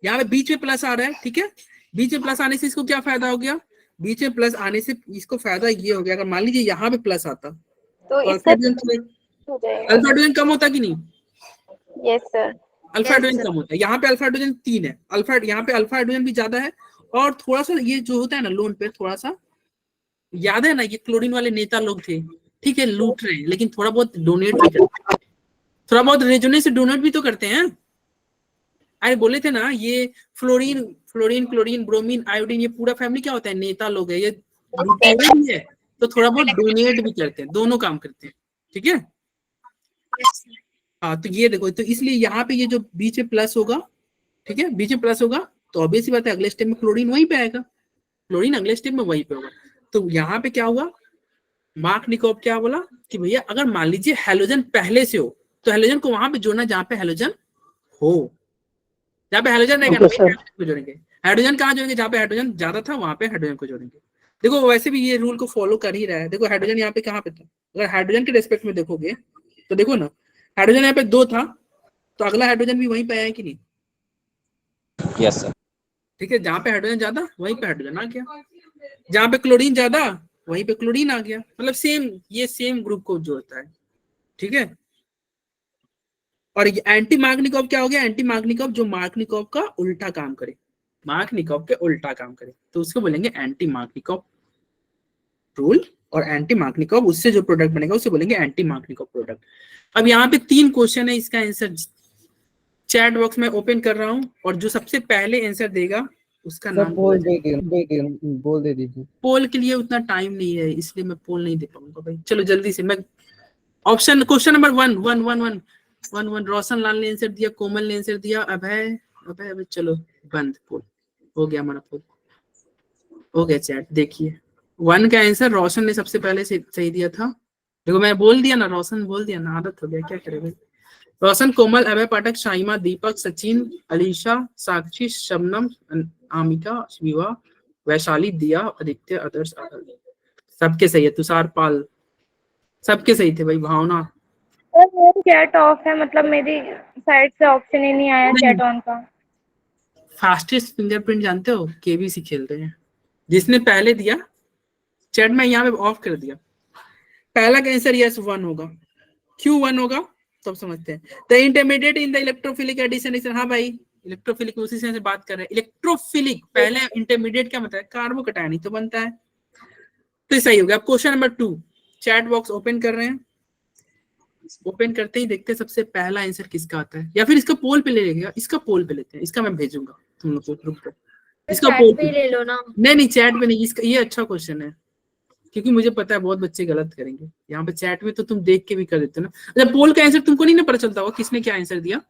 यहाँ पे बीच में प्लस आ रहा है, ठीक है। बीच में प्लस आने से इसको क्या फायदा हो गया, बीच में प्लस आने से इसको फायदा ये हो गया, अगर मान लीजिए यहाँ पे प्लस आता तो अल्फा हाइड्रोजन कम होता कि नहीं, यस सर। अल्फा हाइड्रोजन कम होता है, यहाँ पे अल्फा हाइड्रोजन 3 है, अल्फा यहाँ पे अल्फा हाइड्रोजन भी ज्यादा है। और थोड़ा सा ये जो होता है ना लोन पे, थोड़ा सा याद है ना, ये क्लोरीन वाले नेता लोग थे, ठीक है, लूट रहे हैं लेकिन थोड़ा बहुत डोनेट भी करते हैं, थोड़ा बहुत रेजोनेंस से डोनेट भी तो करते हैं। अरे बोले थे ना, ये फ्लोरीन क्लोरीन ब्रोमीन आयोडीन, ये पूरा फैमिली क्या होता है, नेता लोग है, ये लुटेरे भी है, तो थोड़ा बहुत डोनेट भी करते हैं, दोनों काम करते हैं, ठीक है। हाँ तो ये देखो, तो इसलिए यहाँ पे ये जो बीच में प्लस होगा, ठीक है, बीच में प्लस होगा, तो ऑब्वियसली बात है अगले स्टेप में क्लोरीन वहीं पे आएगा, क्लोरीन अगले स्टेप में वहीं पे होगा। तो यहाँ पे क्या हुआ, मार्कनिकोव क्या बोला कि भैया अगर मान लीजिए हेलोजन पहले से हो तो हेलोजन को वहां पे जोड़ना जहाँ पे हेलोजन हो, जहाँ पे हेलोजन रहेगा ना Okay, को जोड़ेंगे। हाइड्रोजन कहाँ जोड़ेंगे, जहाँ पे हाइड्रोजन ज्यादा था वहां पे हाइड्रोजन को जोड़ेंगे। देखो वैसे भी ये रूल को फॉलो कर ही रहा है। देखो हाइड्रोजन यहाँ पे कहाँ पे था, अगर हाइड्रोजन के रेस्पेक्ट में देखोगे तो देखो ना, हाइड्रोजन यहाँ पे 2 था, तो अगला हाइड्रोजन भी वहीं पे आया कि नहीं, यस सर। ठीक है। जहाँ पे हाइड्रोजन ज्यादा वहीं पे हाइड्रोजन आ गया, जहाँ पे क्लोरीन ज्यादा वहीं पे क्लोरीन आ गया, मतलब सेम, ये सेम ग्रुप को जोड़ता है, ठीक है। और एंटी मार्कनिकोव क्या हो गया, एंटी मार्कनिकोव जो मार्कनिकोव का उल्टा काम करे, मार्कनिकोव के उल्टा काम करे, तो उसको बोलेंगे एंटी मार्कनिकोव रूल। और एंटी मार्कनिकोव उससे जो प्रोडक्ट बनेगा उसे बोलेंगे एंटी मार्कनिकोव प्रोडक्ट। अब यहाँ पे 3 क्वेश्चन है, इसका आंसर चैट बॉक्स में ओपन कर रहा हूँ, और जो सबसे पहले आंसर देगा उसका नाम बोल दे दीजिए। पोल के लिए उतना टाइम नहीं है, इसलिए मैं पोल नहीं दे पाऊंगा भाई। चलो जल्दी से मैं option, question number 1 Roshan Lal ने आंसर दिया, कोमल ने आंसर दिया, अभय चलो बंद, पोल हो गया हमारा, पोल हो गया। चैट देखिए 1 का आंसर रोशन ने सबसे पहले से सही दिया था। देखो मैं बोल दिया ना, रोशन बोल दिया ना, आदत हो गया, क्या करे भाई। रोशन, कोमल, अभय पाठक, शाइमा, दीपक, सचिन, अलीशा, साक्षी, शबनम, आमिका, विवा, वैशाली, दिया, आदित्य, आदर्श, सबके सही है। तुषार, पाल, सबके सही थे भाई। भावना, चैट ऑफ है, मतलब मेरी साइड से ऑप्शन ही नहीं आया चैट ऑन का। फास्टेस्ट फिंगरप्रिंट जानते हो, केबीसी खेल रहे हैं, जिसने पहले दिया चैट में यहाँ पे ऑफ कर दिया, पहला का आंसर यस 1 होगा। क्यों 1 होगा तो अब समझते हैं। The intermediate in the electrophilic addition, हाँ भाई इलेक्ट्रोफिलिक उसी से बात कर रहे हैं। इलेक्ट्रोफिलिक पहले, इंटरमीडिएट क्या मतलब है, कार्बोकैटायन तो बनता है, तो सही हो गया। अब question number 2, chat box open कर रहे हैं, ओपन करते ही देखते हैं सबसे पहला आंसर किसका आता है, या फिर इसका पोल पे ले लेगा, इसका पोल पे लेते हैं, इसका मैं भेजूंगा तुम लोग को ग्रुप पे, इसका पोल पे ले लो ना। नहीं चैट में नहीं, इसका ये अच्छा क्वेश्चन है, क्योंकि मुझे पता है बहुत बच्चे गलत करेंगे यहाँ पे। चैट में तो तुम देख के भी कर देते हो ना। अच्छा पोल का आंसर तुमको नहीं ना पता चलता होगा किसने क्या आंसर दिया,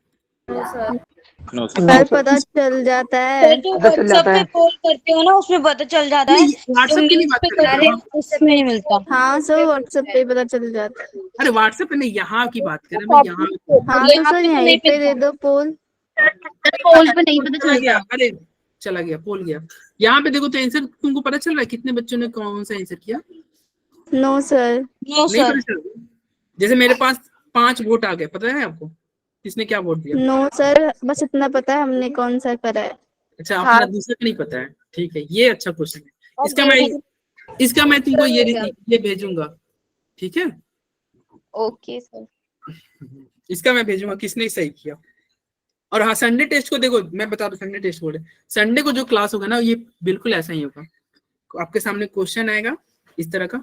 सर पता चल जाता है, पता चल जाता है। कॉल करते हो ना उसमें पता चल जाता है, व्हाट्सएप की नहीं बात कर रहे हो। उसमें नहीं मिलता। हाँ सर व्हाट्सएप पे पता चल जाता है। अरे व्हाट्सएप पे नहीं, यहाँ की बात कर रहे हैं, मैं यहाँ हाँ तो सर यहीं पे दे दो पोल। पोल पे नहीं पता चल गया। अरे चला गया, पोल गया। यहाँ पे देखो तो आंसर तुमको पता चल रहा है कितने बच्चों ने कौन सा आंसर किया। No sir. नो नहीं सर। पता चल रहा। जैसे मेरे पास 5 वोट आ गए, पता है आपको किसने क्या वोट दिया। नो सर, बस इतना पता है हमने कौन सा करा है। अच्छा अपना दूसरा का नहीं पता है, ठीक है, ये अच्छा क्वेश्चन है। इसका मैं तुमको ये भेजूंगा, ठीक है। Okay sir. इसका मैं भेजूंगा किसने सही किया। और हाँ संडे टेस्ट को देखो, मैं बता दूं संडे टेस्ट बोले, संडे को जो क्लास होगा ना ये बिल्कुल ऐसा ही होगा। आपके सामने क्वेश्चन आएगा इस तरह का,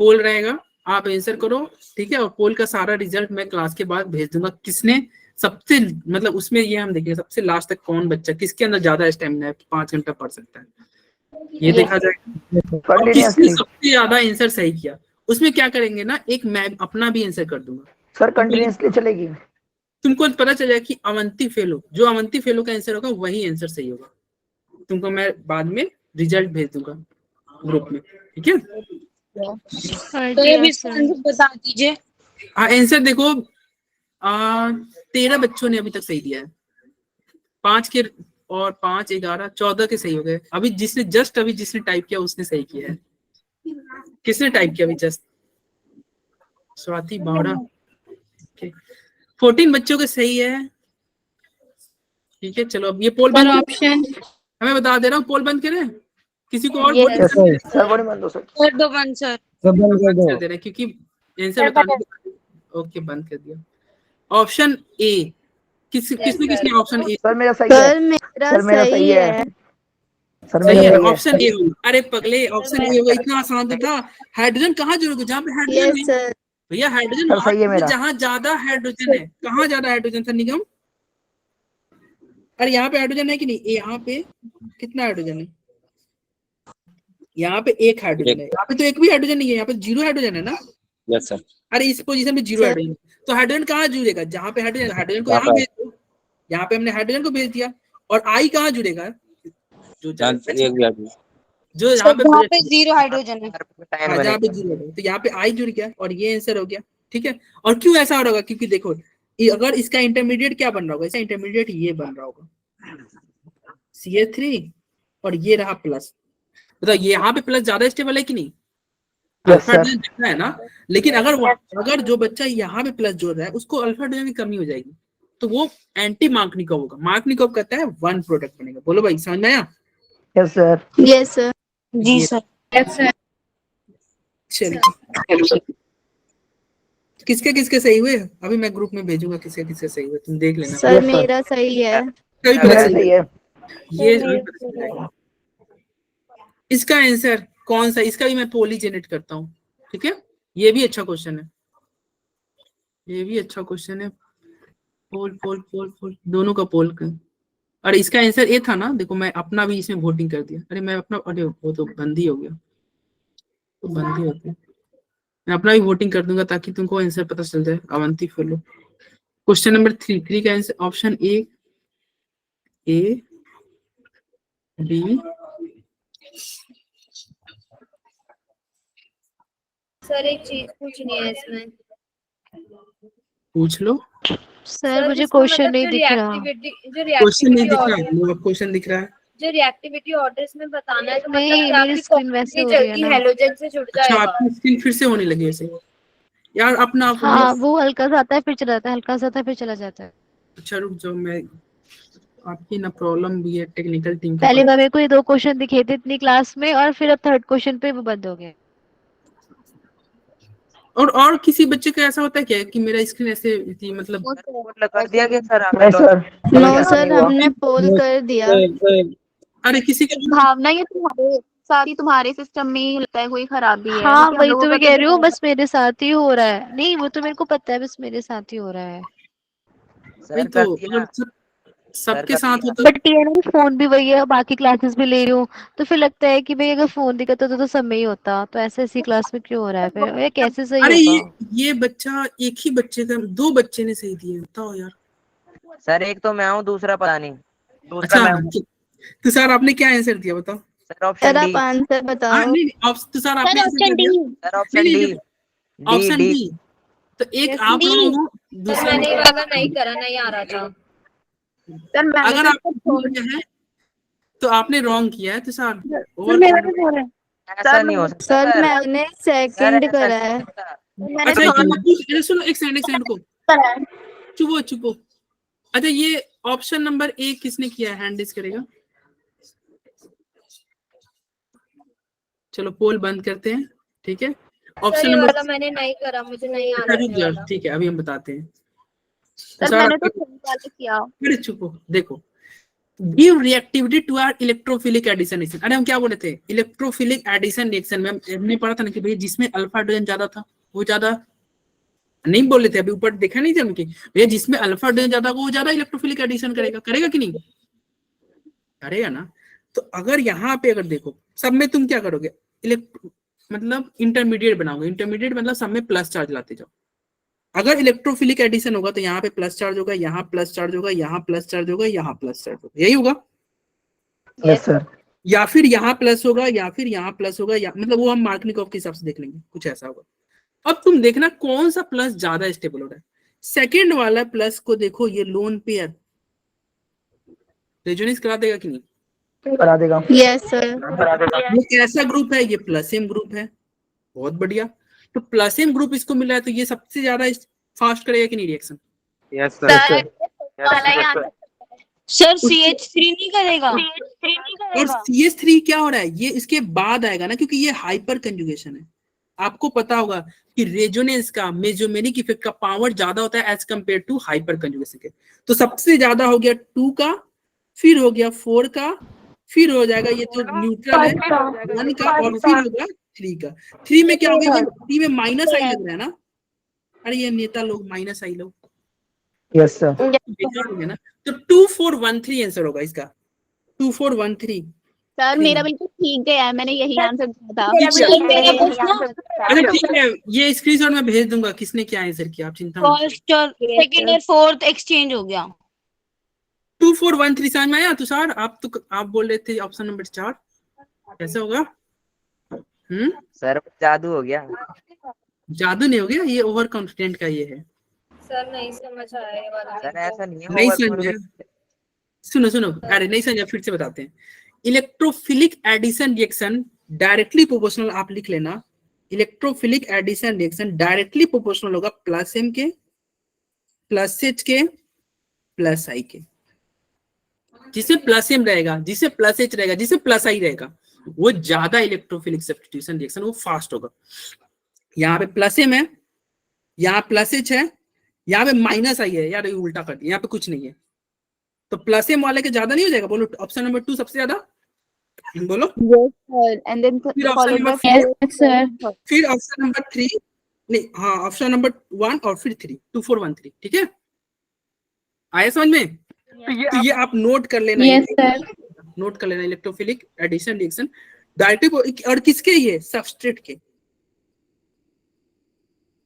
पोल रहेगा, आप आंसर करो, ठीक है। और पोल का सारा रिजल्ट मैं क्लास के बाद भेज दूंगा, किसने सबसे, मतलब उसमें ये हम देखेंगे सबसे लास्ट तक कौन बच्चा किसके अंदर ज्यादा स्टेमिना है, 5 घंटा पढ़ सकता है, ये देखा जाएगा। और किसने सबसे ज्यादा आंसर सही किया, उसमें क्या करेंगे ना, एक मैं अपना भी आंसर कर दूंगा सर कंटिन्यूअसली चलेगी। तुमको पता चल जाए कि अवंती फेलो, जो अवंती फेलो का आंसर होगा वही आंसर सही होगा। तुमको मैं बाद में रिजल्ट भेज दूंगा ग्रुप में, ठीक है। तो ये भी बता दीजिए। हाँ आंसर देखो 13 बच्चों ने अभी तक सही दिया है, 5 के और 5 11 14 के सही हो गए। अभी जिसने टाइप किया उसने सही किया है। किसने टाइप किया अभी जस्ट, स्वाति बावड़ा, 14 बच्चों के सही है, ठीक है। चलो अब ये पोल बंद, ऑप्शन हमें बता दे रहा हूँ, पोल बंद करें, किसी को और सर बड़े मन दो सर। कर दो बंद सर। बंद कर दे रहे हैं क्योंकि आंसर बताने। ओके बंद कर दिया। ऑप्शन ए, किसने ऑप्शन ए, सर मेरा सही है। सर मेरा सही है। सर सही मेरा है, सही है। ऑप्शन ए होगा। अरे पगले ऑप्शन ए होगा, इतना आसान तो था। हाइड्रोजन कहाँ जोड़ोगे, जहाँ पे हाइड्रोजन यस है सर। भैया, हाइड्रोजन सर सही है मेरा। जहाँ ज्यादा हाइड्रोजन है, कहाँ ज्यादा हाइड्रोजन था निगम, अरे यहाँ पे हाइड्रोजन है कि नहीं, यहाँ पे कितना हाइड्रोजन है, यहाँ पे एक हाइड्रोजन है, यहाँ पे तो एक भी हाइड्रोजन नहीं है, यहाँ पे 0 हाइड्रोजन है ना। Yes sir. अरे इस पोजीशन पे 0 सर। हाइड्रोजन, तो हाइड्रोजन कहाँ जुड़ेगा, जहाँ पे हाइड्रोजन, हाइड्रोजन को यहाँ यहाँ पे। भेज दो, यहाँ पे हमने हाइड्रोजन को भेज दिया। और आई कहाँ जुड़ेगा, जो एक भी आदमी। जो यहाँ पे जहाँ पे 0 हाइड्रोजन है। हाँ, जहाँ पे 0 है, तो यहाँ पे आई जुड़ गया और ये आंसर हो गया। ठीक है, और क्यों ऐसा हो रहा होगा, क्योंकि देखो अगर इसका इंटरमीडिएट क्या बन रहा होगा, इसका इंटरमीडिएट ये बन रहा होगा CH3 और ये रहा प्लस। बताओ ये यहाँ पे प्लस ज्यादा स्टेबल है कि नहीं, Yes, अल्फा sir. हाइड्रोजन दिखना है ना। लेकिन अगर जो बच्चा यहाँ पे प्लस जोड़ रहा है उसको अल्फा हाइड्रोजन की कमी हो जाएगी, तो वो एंटी मार्कनिकोव होगा। मार्कनिकोव कहता है 1 प्रोडक्ट बनेगा। बोलो भाई, समझ में आया? Yes, sir. Yes sir. जी सर। चलिए, किसके किसके सही हुए अभी मैं ग्रुप में भेजूंगा, किसके किसके सही हुए तुम देख लेना। Sir Yes, sir. मेरा सही है। कभी पता मेरा चल सही जाएगा। है। ये अभी पता चल जाएगा। इसका आंसर कौन सा, इसका भी मैं पोल ही जनरेट करता हूँ। ठीक है, ये भी अच्छा क्वेश्चन है, ये भी अच्छा क्वेश्चन है। पोल पोल पोल पोल दोनों का पोल कर। अरे इसका आंसर ए था ना, देखो मैं अपना भी इसमें वोटिंग कर दिया। अरे मैं अपना, अरे वो तो बंद ही हो गया, तो बंद ही होती, मैं अपना भी वोटिंग कर दूंगा ताकि तुमको आंसर पता चल जाए। अवंती फॉलो क्वेश्चन नंबर 3 का answer option A B. Sir एक चीज पूछनी है इसमें। पूछ लो। सर मुझे इसमें क्वेश्चन मतलब नहीं जो दिख रहा। क्वेश्चन नहीं रिएक्टिविटी दिख रहा, ऑर्डर, लो अब क्वेश्चन दिख रहा है। जो रिएक्टिविटी ऑर्डर इसमें बताना है, तो नहीं, मतलब क्या मेरी आपकी स्क्रीन वैसे हो रही है जल्दी ना। हेलोजन से जुड़ अच्छा, जाएगा। आपकी स्क्रीन फिर से होने लगी ऐसे यार, अपना आप हाँ वो हल्का सा आता है फिर चला जाता है, हल्का सा आता है फिर चला जाता है। अच्छा रुक जाओ, मैं आपकी ना प्रॉब्लम भी है टेक्निकल टीम के पहले पास। मेरे को ये 2 क्वेश्चन दिखे थे इतनी क्लास में, और फिर अब 3rd क्वेश्चन पे वो बंद हो गए। और किसी बच्चे का ऐसा होता है क्या कि मेरा स्क्रीन ऐसे थी, मतलब कर दिया गया सर नहीं सर, नो ऐसा सर, नहीं हुआ। हमने पोल कर दिया। अरे किसी का भावना ये तुम्हारे साथ ही, तुम्हारे सिस्टम में ही लगता है कोई खराबी है। हाँ क्योंकि हम वही लोगों तो मैं का कह रही हूँ, दिखा बस मेरे साथ ही हो रहा है। नहीं वो तो मेरे को पता है, बस मेरे साथ ही हो रहा है। भाई तो अगर सबके साथ होता बट ये ना फोन भी वही है, बाकी क्लासेस भी ले रही हूँ, तो फिर लगता है कि भाई अगर फोन दिखा तो सब में ही होता, तो ऐसे इसी क्लास में क्यों हो रहा है फिर, ये कैसे सही अरे होगा? ये बच्चा एक ही बच्चे का, 2 बच्चे ने सही दिए, बताओ यार। सर एक तो मैं हूँ, दूसरा पता नहीं। अच्छा तो सर आपने क्या आंसर दिया बताओ। Sir sir option D. आप आंसर हाँ बताओ। नहीं तो सर आपने आंसर क्या ऑप्शन डी। दिया? Sir option D. Option D D. तो एक Yes, आप D। रॉन्ग हो, सर दूसरा मैंने ये वाला नहीं करा, नहीं आ रहा था। सर मैंने अगर तो आपको भूल गया है तो आपने रॉन्ग किया है, तो सर और मेरा तो हो रहा है। ऐसा नहीं हो सकता सर मैंने सेकंड ऐसा करा नहीं है। होता। मैंने अच्छा थर्ड ये सुनो, एक सेकंड को करा है। चुपो। अच्छा ये ऑप्शन नंबर ए किसने किया है, हैंड रेज करेगा। चलो पोल बंद करते हैं। ठीक है, सर ऑप्शन ये नंबर, वाला मैंने नहीं करा, मुझे नहीं आ रहा ये वाला। ठीक है अभी हम बताते हैं। तो सर मैंने तो थर्ड वाला किया। अरे चुपो, देखो give reactivity to our electrophilic addition reaction. अरे हम क्या बोले थे, इलेक्ट्रोफिलिक एडिशन रिएक्शन में हमने पढ़ा था ना कि भैया जिसमें अल्फा हाइड्रोजन ज्यादा था वो ज्यादा नहीं बोले थे, अभी ऊपर देखा नहीं थे हम कि भैया जिसमें अल्फा हाइड्रोजन ज्यादा होगा वो ज्यादा इलेक्ट्रोफिलिक एडिशन करेगा कि नहीं करेगा ना। तो अगर यहाँ पे अगर देखो सब में तुम क्या करोगे, मतलब इंटरमीडिएट बनाओगे। इंटरमीडिएट मतलब सब में प्लस चार्ज लाते जाओ। अगर इलेक्ट्रोफिलिक एडिशन होगा तो यहाँ पे प्लस चार्ज होगा, यहाँ प्लस चार्ज होगा, यहाँ प्लस चार्ज होगा, यहाँ प्लस चार्ज होगा, यही होगा। Yes sir. या फिर यहाँ प्लस होगा, या फिर यहाँ प्लस होगा, या मतलब वो हम मार्कनिकोव के हिसाब से देख लेंगे, कुछ ऐसा होगा। अब तुम देखना कौन सा प्लस ज्यादा स्टेबल हो रहा है। सेकेंड वाला प्लस को देखो, ये लोन पेयर रेजोनेंस करा देगा कि नहीं, करा देगा। Yes sir. ये कैसा ग्रुप है, ये प्लसियम ग्रुप है, बहुत बढ़िया। तो प्लसियम ग्रुप इसको मिला है, तो ये सबसे ज्यादा फास्ट करेगा कि नहीं रिएक्शन। यस सर CH3 नहीं करेगा। और CH3 क्या हो रहा है, ये इसके बाद आएगा ना, क्योंकि ये हाइपर कंजुगेशन है। आपको पता होगा कि रेजोनेंस का मेसोमेरिक इफेक्ट का पावर ज्यादा होता है as compared to hyperconjugation के। तो सबसे ज्यादा हो गया 2 का, फिर हो गया 4 का, फिर हो जाएगा ये जो न्यूट्रल है 1 का, और फिर होगा 3 का। 3 में क्या हो गया, 3 में माइनस आई लग रहा है ना। अरे ये नेता लोग माइनस आई लोग यस सर। बेकार हो गया ना। तो 2413 आंसर होगा इसका, 2413। सर मेरा बिल्कुल ठीक गया है, मैंने यही आंसर दिया था। अच्छा ठीक है, ये स्क्रीनशॉट मैं भेज दूंगा किसने क्या आंसर किया, आप चिंता मत फर्स्ट और सेकंड और फोर्थ एक्सचेंज हो गया। 2413 समझ में आया तुषार? आप बोल रहे थे ऑप्शन नंबर 4, कैसे होगा? सर जादू हो गया। जादू नहीं हो गया, ये ओवर कॉन्फिडेंट का ये है। सर नहीं समझ आया ये वाला। सर ऐसा नहीं है, नहीं over समझा? सुनो, अरे नहीं समझा, फिर से बताते हैं। Electrophilic addition reaction directly proportional, आप लिख लेना, electrophilic addition reaction directly proportional होगा प्लस एम के, प्लस एच के, प्लस आई के। जिसे प्लस एम रहेगा, जिसे प्लस एच रहेगा, जिसे प्लस आई रहेगा, वो ज्यादा इलेक्ट्रोफिलिक सब्स्टिट्यूशन रिएक्शन वो फास्ट होगा। यहाँ पे प्लस एम है, यहाँ प्लस एच है, यहाँ पे माइनस आई है, यार उल्टा कर दिया, यहाँ पे कुछ नहीं है, तो प्लस एम वाले के ज्यादा नहीं हो जाएगा? बोलो ऑप्शन नंबर 2 सबसे ज्यादा, बोलो। एंड देन फिर ऑप्शन नंबर 4, सर फिर ऑप्शन नंबर 3, नहीं हाँ ऑप्शन नंबर 1 और फिर 3, 2413, ठीक है? आया समझ में? तो ये आप नोट कर लेना। Yes sir. नोट कर लेना, इलेक्ट्रोफिलिक एडिशन रिएक्शन डायरेक्टली, और किसके? ये सबस्ट्रेट के,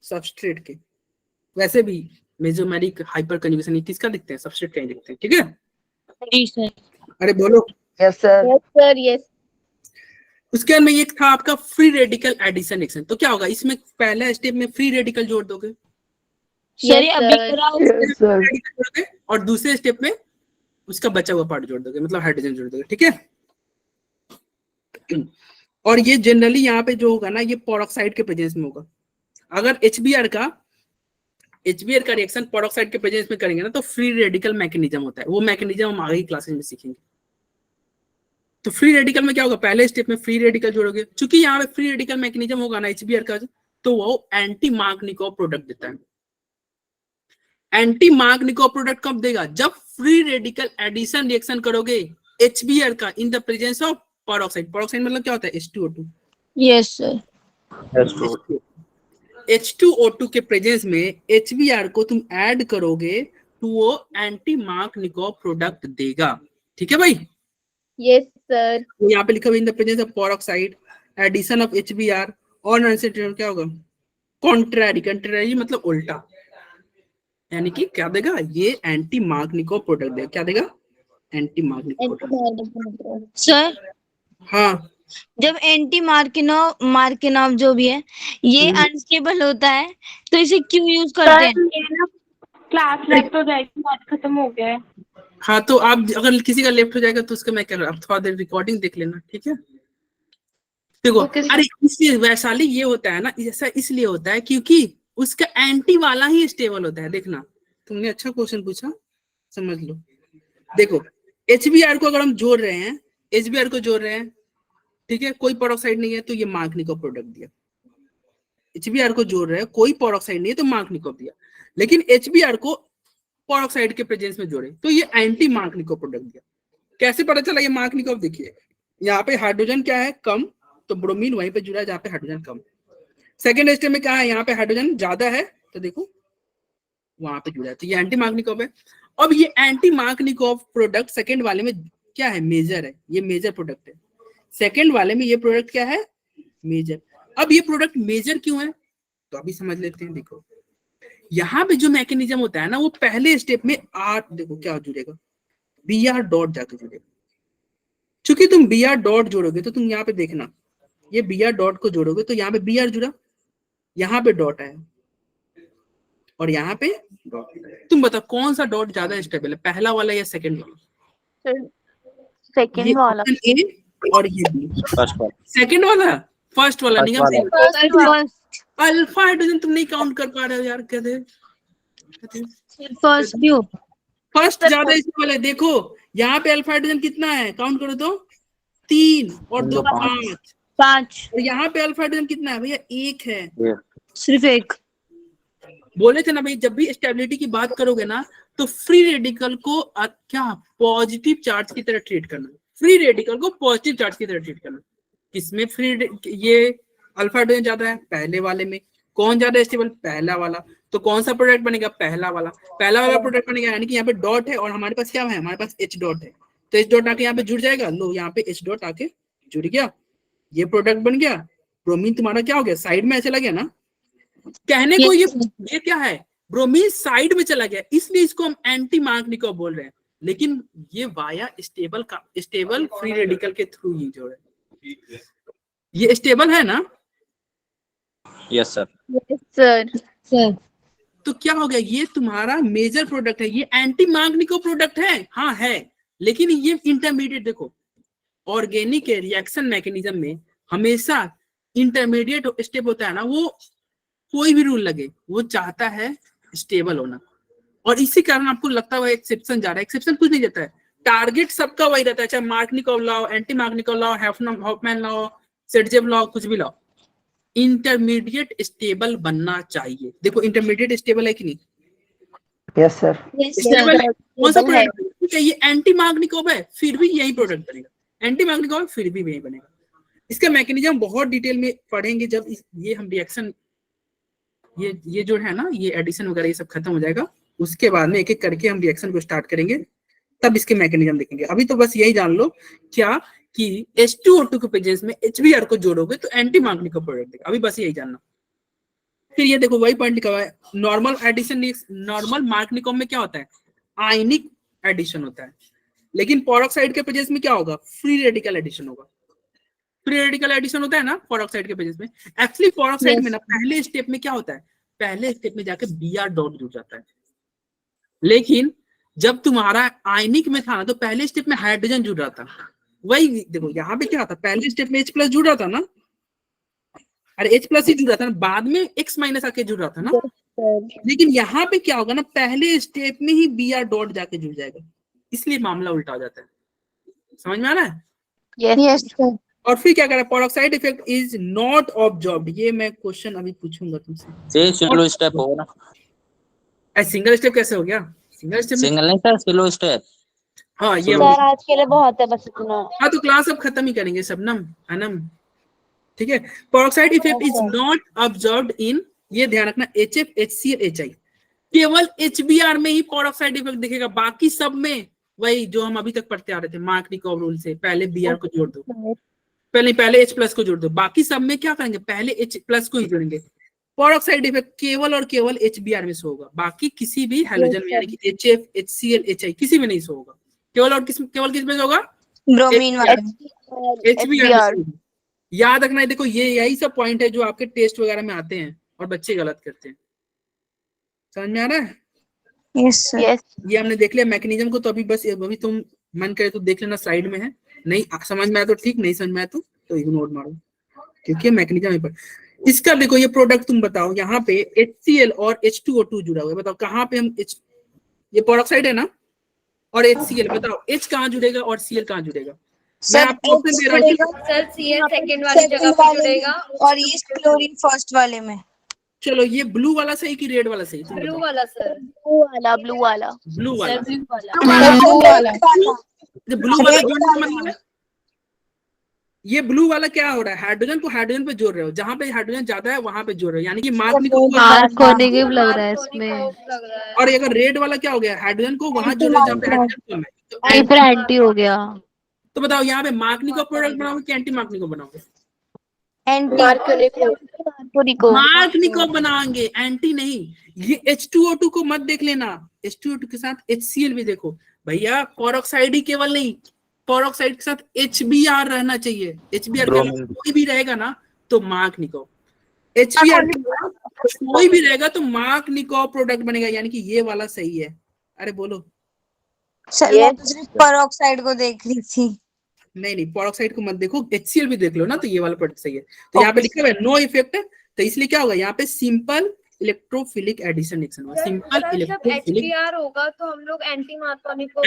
सबस्ट्रेट के। वैसे भी मेसोमेरिक हाइपर कंजुगेशन किसका दिखते हैं? सबस्ट्रेट का ही दिखते हैं, ठीक है? जी सर। अरे बोलो। Yes sir. Yes sir yes. उसके बाद में एक था आपका फ्री रेडिकल एडिशन रिएक्शन, तो क्या होगा इसमें? पहला स्टेप में फ्री रेडिकल जोड़ दोगे, सर अभी कराओ। Yes sir. जोड़ोगे, और दूसरे स्टेप में उसका बचा हुआ पार्ट जोड़ दोगे, मतलब हाइड्रोजन जोड़ दोगे, ठीक है? और ये जनरली यहाँ पे जो होगा ना, ये पेरोक्साइड के प्रेजेंस में होगा। अगर HBr का रिएक्शन पेरोक्साइड के प्रेजेंस में करेंगे ना, तो फ्री रेडिकल मैकेनिज्म होता है, वो मैकेनिज्म हम आगे की क्लासेस में सीखेंगे। तो फ्री रेडिकल में क्या होगा? पहले स्टेप में फ्री रेडिकल जोड़ोगे, चूंकि यहाँ पे फ्री रेडिकल मैकेनिज्म होगा ना HBr का, तो वो एंटी मार्कनिकोव प्रोडक्ट देता है। एंटी मार्कनिकोव प्रोडक्ट कब देगा? जब फ्री रेडिकल एडिशन रिएक्शन करोगे HBr का इन the presence of peroxide. Peroxide मतलब क्या होता है? H2O2। Yes sir. H2O2 के प्रेजेंस में HBr को तुम ऐड करोगे तो वो एंटी मार्कनिकोव प्रोडक्ट देगा, ठीक है भाई? Yes sir. यहाँ पे लिखा हुआ in the presence of peroxide addition of HBr और अनसेचुरेटेड क्या होगा? कॉन्ट्रैरी। कॉन्ट्रैरी मतलब उल्टा, यानी कि क्या देगा? ये एंटी मार्कनिकोव प्रोडक्ट देगा। क्या देगा? Anti मार्कनिकोव product. सर हाँ, जब एंटी मार्किनोव जो भी है ये अनस्टेबल होता है, तो इसे क्यों यूज करते हैं? क्लास लेफ्ट हो जाएगी, बात खत्म हो गया है। हाँ तो आप अगर किसी का लेफ्ट हो जाएगा तो उसका मैं कह रहा हूँ, आप थोड़ा देर रिकॉर्डिंग देख लेना, ठीक है? देखो अरे इसलिए वैशाली ये होता है ना, ऐसा इसलिए होता है क्योंकि उसका एंटी वाला ही स्टेबल होता है। देखना, तुमने अच्छा क्वेश्चन पूछा, समझ लो। देखो HBr को अगर हम जोड़ रहे हैं, HBr को जोड़ रहे हैं, ठीक है, कोई पेरोक्साइड नहीं है तो ये मार्कनिकोव प्रोडक्ट दिया। HBr को जोड़ रहे हैं, कोई पेरोक्साइड नहीं है तो मार्कनिकोव दिया। लेकिन HBr को पेरोक्साइड के प्रेजेंस में जोड़े तो ये एंटी मार्कनिकोव प्रोडक्ट दिया। कैसे पता चला ये मार्कनिकोव? देखिए यहाँ पे हाइड्रोजन क्या है? कम, तो ब्रोमीन वहीं पे जुड़ा है जहाँ पे हाइड्रोजन कम। सेकेंड स्टेप में क्या है? यहाँ पे हाइड्रोजन ज्यादा है, तो देखो वहां पे जुड़ा है, तो ये एंटी मार्कनिकोव है। अब ये एंटी मार्कनिकोव प्रोडक्ट सेकेंड वाले में क्या है? मेजर है, ये मेजर प्रोडक्ट है। सेकेंड वाले में ये प्रोडक्ट क्या है? मेजर। अब ये प्रोडक्ट मेजर क्यों है तो अभी समझ लेते हैं। देखो यहाँ पे जो मैकेनिज्म होता है ना, वो पहले स्टेप में आर, देखो क्या जुड़ेगा? Br डॉट जाके जुड़ेगा। चूंकि तुम Br डॉट जोड़ोगे तो तुम यहाँ पे देखना, ये Br डॉट को जोड़ोगे तो यहाँ पे Br जुड़ा, यहाँ पे डॉट आया और यहाँ पे डॉट। तुम बताओ कौन सा डॉट ज्यादा स्टेबल है, पहला वाला या सेकंड वाला? सेकंड वाला। ए और ये बी। फर्स्ट वाला। सेकंड वाला? फर्स्ट वाला नहीं। अल्फा हाइड्रोजन तुम नहीं काउंट कर पा रहे हो यार, कहते फर्स्ट क्यों? फर्स्ट ज्यादा स्टेबल है। देखो यहाँ पे अल्फा हाइड्रोजन कितना है? काउंट करो तो 3 और 2 5। और यहाँ पे अल्फा हाइड्रोजन कितना है भैया? 1 है, सिर्फ एक। बोले थे ना भाई, जब भी स्टेबिलिटी की बात करोगे ना तो फ्री रेडिकल को क्या पॉजिटिव चार्ज की तरह ट्रीट करना। फ्री रेडिकल को पॉजिटिव चार्ज की तरह ट्रीट करना। किसमें फ्री ये अल्फा हाइड्रोजन ज्यादा है? पहले वाले में। कौन ज्यादा स्टेबल? पहला वाला। तो कौन सा प्रोडक्ट बनेगा? पहला वाला। पहला वाला प्रोडक्ट बनेगा, यानी कि यहाँ पे डॉट है और हमारे पास क्या है? हमारे पास H डॉट है। तो H डॉट आके यहाँ पे जुड़ जाएगा, लो यहाँ पे H डॉट आके जुड़ गया, ये प्रोडक्ट बन गया, ब्रोमीन तुम्हारा क्या हो गया, साइड में चला गया ना। कहने को ये क्या है, ब्रोमीन साइड में चला गया, इसलिए इसको हम एंटी मार्कनिकोव बोल रहे हैं, लेकिन ये वाया स्टेबल फ्री रेडिकल के थ्रू ही जो है, ये स्टेबल है ना। Yes sir. सर तो क्या हो गया, ये तुम्हारा मेजर प्रोडक्ट है, ये एंटी मार्कनिकोव प्रोडक्ट है, हाँ है, लेकिन ये इंटरमीडिएट। देखो ऑर्गेनिक के रिएक्शन मैकेनिज्म में हमेशा इंटरमीडिएट स्टेप होता है ना, वो कोई भी रूल लगे वो चाहता है स्टेबल होना, और इसी कारण आपको लगता है एक्सेप्शन जा रहा है, एक्सेप्शन कुछ नहीं देता है, टारगेट सबका वही रहता है, चाहे Markovnikov law, anti Markovnikov law, Hofmann law, Saytzeff law, कुछ भी लॉ, इंटरमीडिएट स्टेबल बनना चाहिए। देखो इंटरमीडिएट स्टेबल है कि नहीं, यस सर। स्टेबल है, कौन सा प्रोडक्ट है, ये एंटी मार्कनिकोव है, फिर भी यही प्रोडक्ट बनेगा, एंटी मार्कनिकोव फिर भी यही बनेगा। इसका मैकेनिज्म बहुत डिटेल में पढ़ेंगे जब ये हम रिएक्शन, ये जो है ना, ये एडिशन वगैरह ये सब खत्म हो जाएगा, उसके बाद में एक एक करके हम रिएक्शन को स्टार्ट करेंगे, तब इसके मैकेनिज्म देखेंगे। अभी तो बस यही जान लो क्या कि H2O2 के प्रेजेंस में HBr को जोड़ोगे तो एंटी मार्कनिकोव प्रोडक्ट देगा, अभी बस यही जानना। फिर ये देखो वही पॉइंट लिखा हुआ है, नॉर्मल एडिशन, नॉर्मल मार्कनिकोव में क्या होता है, आयनिक एडिशन होता है, लेकिन पेरोक्साइड के प्रेजेंस में क्या होगा, फ्री रेडिकल एडिशन होगा। फ्री रेडिकल एडिशन होता है ना पेरोक्साइड के प्रेजेंस में। एक्चुअली पेरोक्साइड में ना पहले स्टेप में क्या होता है, पहले स्टेप में जाके Br डॉट जुड़ जाता है, लेकिन जब तुम्हारा आयनिक में था ना तो पहले स्टेप में हाइड्रोजन जुड़ रहा था। वही देखो यहाँ पे क्या था, पहले स्टेप में H प्लस जुड़ रहा था ना, अरे H प्लस ही जुड़ रहा था ना, बाद में X माइनस आके जुड़ रहा था ना, लेकिन यहाँ पे क्या होगा ना, पहले स्टेप में ही Br डॉट जाके जुड़ जाएगा, इसलिए मामला उल्टा हो जाता है। समझ में आ रहा है? यस और फिर क्या करें, peroxide effect is not observed, ये मैं क्वेश्चन अभी पूछूंगा तुमसे। स्लो स्टेप होगा ना, सिंगल स्टेप कैसे हो गया, सिंगल स्टेप सिंगल नहीं सर, स्लो स्टेप। हाँ ये सर आज के लिए बहुत है बस इतना। हाँ तो क्लास अब खत्म ही करेंगे शबनम, अनम, ठीक है। Peroxide effect is not observed in, ये ध्यान रखना, HF, HCl, HI, केवल HBr में ही पेरोक्साइड इफेक्ट दिखेगा, बाकी सब में वही जो हम अभी तक पढ़ते आ रहे थे मार्कनिकोव रूल से, पहले Br को जोड़ दो, पहले H प्लस को जोड़ दो, बाकी सब में क्या करेंगे, पहले H प्लस को ही जोड़ेंगे। पेरोक्साइड इफेक्ट केवल और केवल HBr में शो होगा, बाकी किसी भी हैलोजन में यानी कि HF, HCl, HI किसी में नहीं शो होगा, केवल किस में होगा, ब्रोमीन HBr। याद रखना है, देखो ये यही सब पॉइंट है जो आपके टेस्ट वगैरह में आते हैं और बच्चे गलत करते हैं। समझ में आ रहा है? यस ये हमने देख लिया मैकेनिज्म को, तो अभी बस अभी तुम मन करे तो देख लेना, स्लाइड में है, नहीं समझ में आया तो ठीक, नहीं समझ में आया तो इग्नोर मारो, क्योंकि मैकेनिज्म पर। इसका देखो ये प्रोडक्ट तुम बताओ, यहाँ पे HCl और H2O2 जुड़ा हुआ है, बताओ कहाँ पे हम ये पेरोक्साइड है ना, और HCl, बताओ H कहाँ जुड़ेगा और Cl कहाँ जुड़ेगा। मैं आपको ऑप्शन दे रहा हूँ, सर Cl सेकंड वाली जगह पे जुड़ेगा और ये क्लोरीन फर्स्ट वाले में। चलो ये ब्लू वाला सही कि रेड वाला सही, ब्लू वाला सर, ब्लू वाला ब्लू वाला, ब्लू वाला ब्लू वाला जोड़ने का मतलब है, ये ब्लू वाला क्या हो रहा है, हाइड्रोजन को हाइड्रोजन पे जोड़ रहे हो, जहाँ पे हाइड्रोजन ज्यादा है वहां पे जोड़ रहे हो, यानी कि नेगेटिव लग रहा है इसमें। और अगर रेड वाला क्या हो गया, हाइड्रोजन को वहां जोड़ रहे हो जहाँ पे हाइड्रोजन कम है, फिर एंटी हो गया। तो बताओ यहाँ पे मार्कनिकोव प्रोडक्ट बनाओगे कि एंटी मार्कनिकोव बनाओगे, मार्कनिकोव बनाएंगे, एंटी नहीं। ये H2O2 को मत देख लेना, H2O2 के साथ HCl भी देखो भैया, पेरोक्साइड ही केवल नहीं, पेरोक्साइड के साथ HBr रहना चाहिए, HBr कोई भी रहेगा ना तो मार्कनिकोव, HBr कोई भी रहेगा तो मार्कनिकोव प्रोडक्ट बनेगा, यानी कि ये वाला सही है। अरे बोलो सर मैं तो सिर्फ पेरोक्साइड को देख रही थी। नहीं पेरोक्साइड को मत देखो, HCl भी देख लो ना, तो ये वाला प्रोडक्ट सही है। तो यहाँ पे लिखा हुआ है नो इफेक्ट, तो इसलिए क्या होगा, यहाँ पे सिंपल इलेक्ट्रोफिलिक एडिशन रिएक्शन होगा, सिंपल इलेक्ट्रोफिलिक HBr होगा तो हम लोग एंटी मार्कनिकोव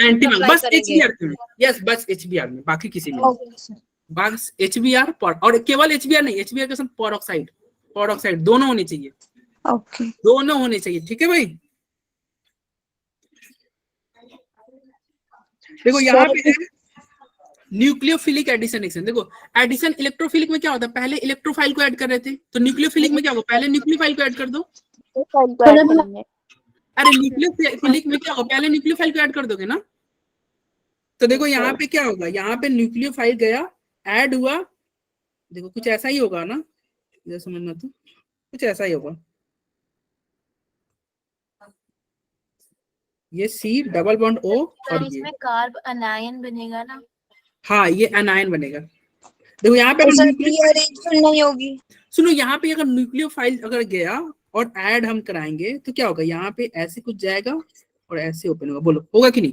बस HBr में, यस बस HBr में, बाकी किसी में बस HBr और केवल HBr नहीं, HBr के साथ पेरोक्साइड दोनों होने चाहिए, ओके दोनों होने चाहिए, ठीक है भाई। देखो यहाँ पे है न्यूक्लियोफिलिक एडिशन रिएक्शन, देखो एडिशन इलेक्ट्रोफिलिक में क्या होता है, पहले इलेक्ट्रोफाइल को ऐड कर रहे थे, तो न्यूक्लियोफिलिक में क्या होगा, पहले न्यूक्लियोफाइल को ऐड कर दो। अरे न्यूक्लियोफिलिक में क्या होगा, पहले न्यूक्लियोफाइल को ऐड कर दोगे ना, तो देखो यहाँ पे क्या होगा, यहाँ पे न्यूक्लियोफाइल गया, ऐड हुआ, देखो कुछ ऐसा ही होगा ना, इधर समझना, तो कुछ ऐसा ही होगा, ये C double bond O sir और ये, इसमें कार्ब अनायन बनेगा ना? हाँ ये अनायन बनेगा। देखो यहाँ पे नहीं होगी। सुनो, यहाँ पे अगर न्यूक्लियोफाइल अगर गया और ऐड हम कराएंगे तो क्या होगा, यहाँ पे ऐसे कुछ जाएगा और ऐसे ओपन होगा, बोलो होगा कि नहीं?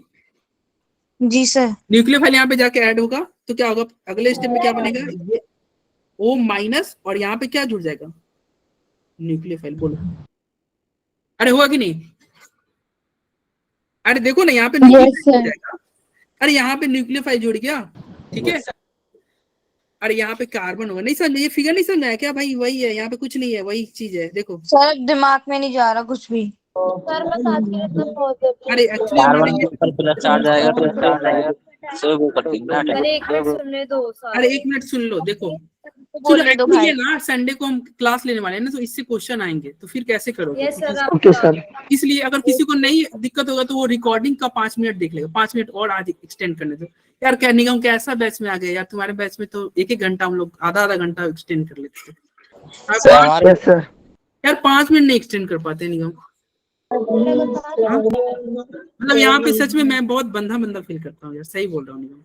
जी सर। न्यूक्लियोफाइल यहाँ पे जाके ऐड होगा तो क्या होगा, अगले स्टेप में क्या बनेगा, ये O माइनस और यहाँ पे क्या जुड़ जाएगा, न्यूक्लियोफाइल, बोलो अरे हुआ कि नहीं? अरे देखो ना यहाँ पे न्यूक्लियोफाइल जुड़ जाएगा, अरे यहाँ पे न्यूक्लियोफाइल जुड़ गया, ठीक है, अरे यहाँ पे कार्बन होगा, नहीं समझ, ये फिगर नहीं समझ में आया क्या भाई? वही है, यहाँ पे कुछ नहीं है, वही चीज है, देखो सर दिमाग में नहीं जा रहा कुछ भी। सर मैं साथ के लिए बहुत अरे एक्चुअली कार्बन के ऊपर प्लस चार्ज आएगा, प्लस चार्ज आएगा, सब वो करती है ना। अरे एक मिनट सुनने दो सर। अरे एक मिनट सुन लो, देखो बोलने दो actually भाई। ये ना संडे को हम क्लास लेने वाले हैं ना, तो इससे क्वेश्चन आएंगे, तो फिर कैसे करोगे? यस सर आप ओके सर। इसलिए अगर किसी को नहीं दिक्कत होगा तो वो रिकॉर्डिंग का 5 मिनट देख लेगा, 5 मिनट और आज एक्सटेंड करने दो यार। क्या निगम कैसा बैच में आ गए यार, तुम्हारे बैच में तो एक घंटा हम लोग आधा घंटा एक्सटेंड कर लेते थे, हमारे यस सर। यार 5 मिनट नहीं एक्सटेंड कर पाते निगम। मतलब यहाँ पे सच में मैं बहुत बंधा फील करता हूँ यार, सही बोल रहा हूँ निगम।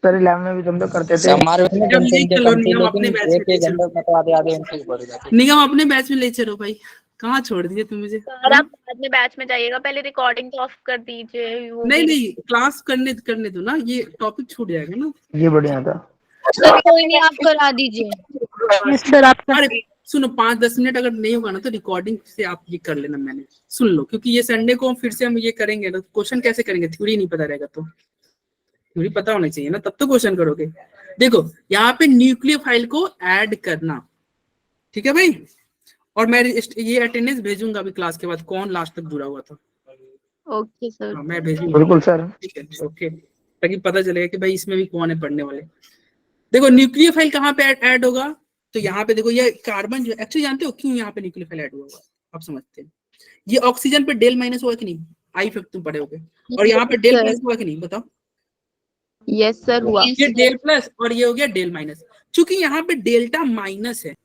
सर 11 में भी तुम तो करते थे। हमारे में जब ये चलो निगम अपने लेकिन बैच में एक घंटे में तो आधे घंटे बढ़ जाते। निगम अपने बैच में ले चलो भाई, कहाँ छोड़ दिए तुम मुझे? सर आप बाद में बैच में जाइएगा, पहले रिकॉर्डिंग तो ऑफ कर दीजिए। वो नहीं क्लास करने दो ना, ये टॉपिक छूट जाएगा ना। ये बढ़िया था। सर कोई नहीं, आप करा दीजिए। सर आप अरे सुनो 5-10 मिनट अगर नहीं होगा ना तो रिकॉर्डिंग से आप ये कर लेना, मैंने सुन लो, क्योंकि ये संडे को फिर से हम ये करेंगे तो क्वेश्चन कैसे करेंगे, थ्योरी नहीं पता रहेगा, तो थ्योरी पता होना चाहिए ना, तब तो क्वेश्चन करोगे। देखो यहाँ पे न्यूक्लियोफाइल को ऐड करना, ठीक है भाई, और मैं ये अटेंडेंस भेजूंगा अभी क्लास के बाद, कौन लास्ट तक जुड़ा हुआ था। Okay sir. हाँ, मैं भेजूंगा, बिल्कुल सर। ठीक है ओके, ताकि पता चलेगा कि भाई इसमें भी कौन है पढ़ने वाले। देखो न्यूक्लियोफाइल कहाँ पे ऐड होगा, तो यहाँ पे देखो ये कार्बन जो एक्चुअली जानते हो क्यों यहाँ पे न्यूक्लियोफाइल ऐड हुआ होगा, आप समझते हैं? ये ऑक्सीजन पे डेल माइनस हुआ कि नहीं, आई इफेक्ट तुम पढ़े होगे, और यहाँ पे डेल प्लस हुआ कि नहीं, बताओ? यस सर हुआ। ये डेल प्लस और ये हो गया डेल माइनस, चूंकि यहाँ पे डेल्टा माइनस है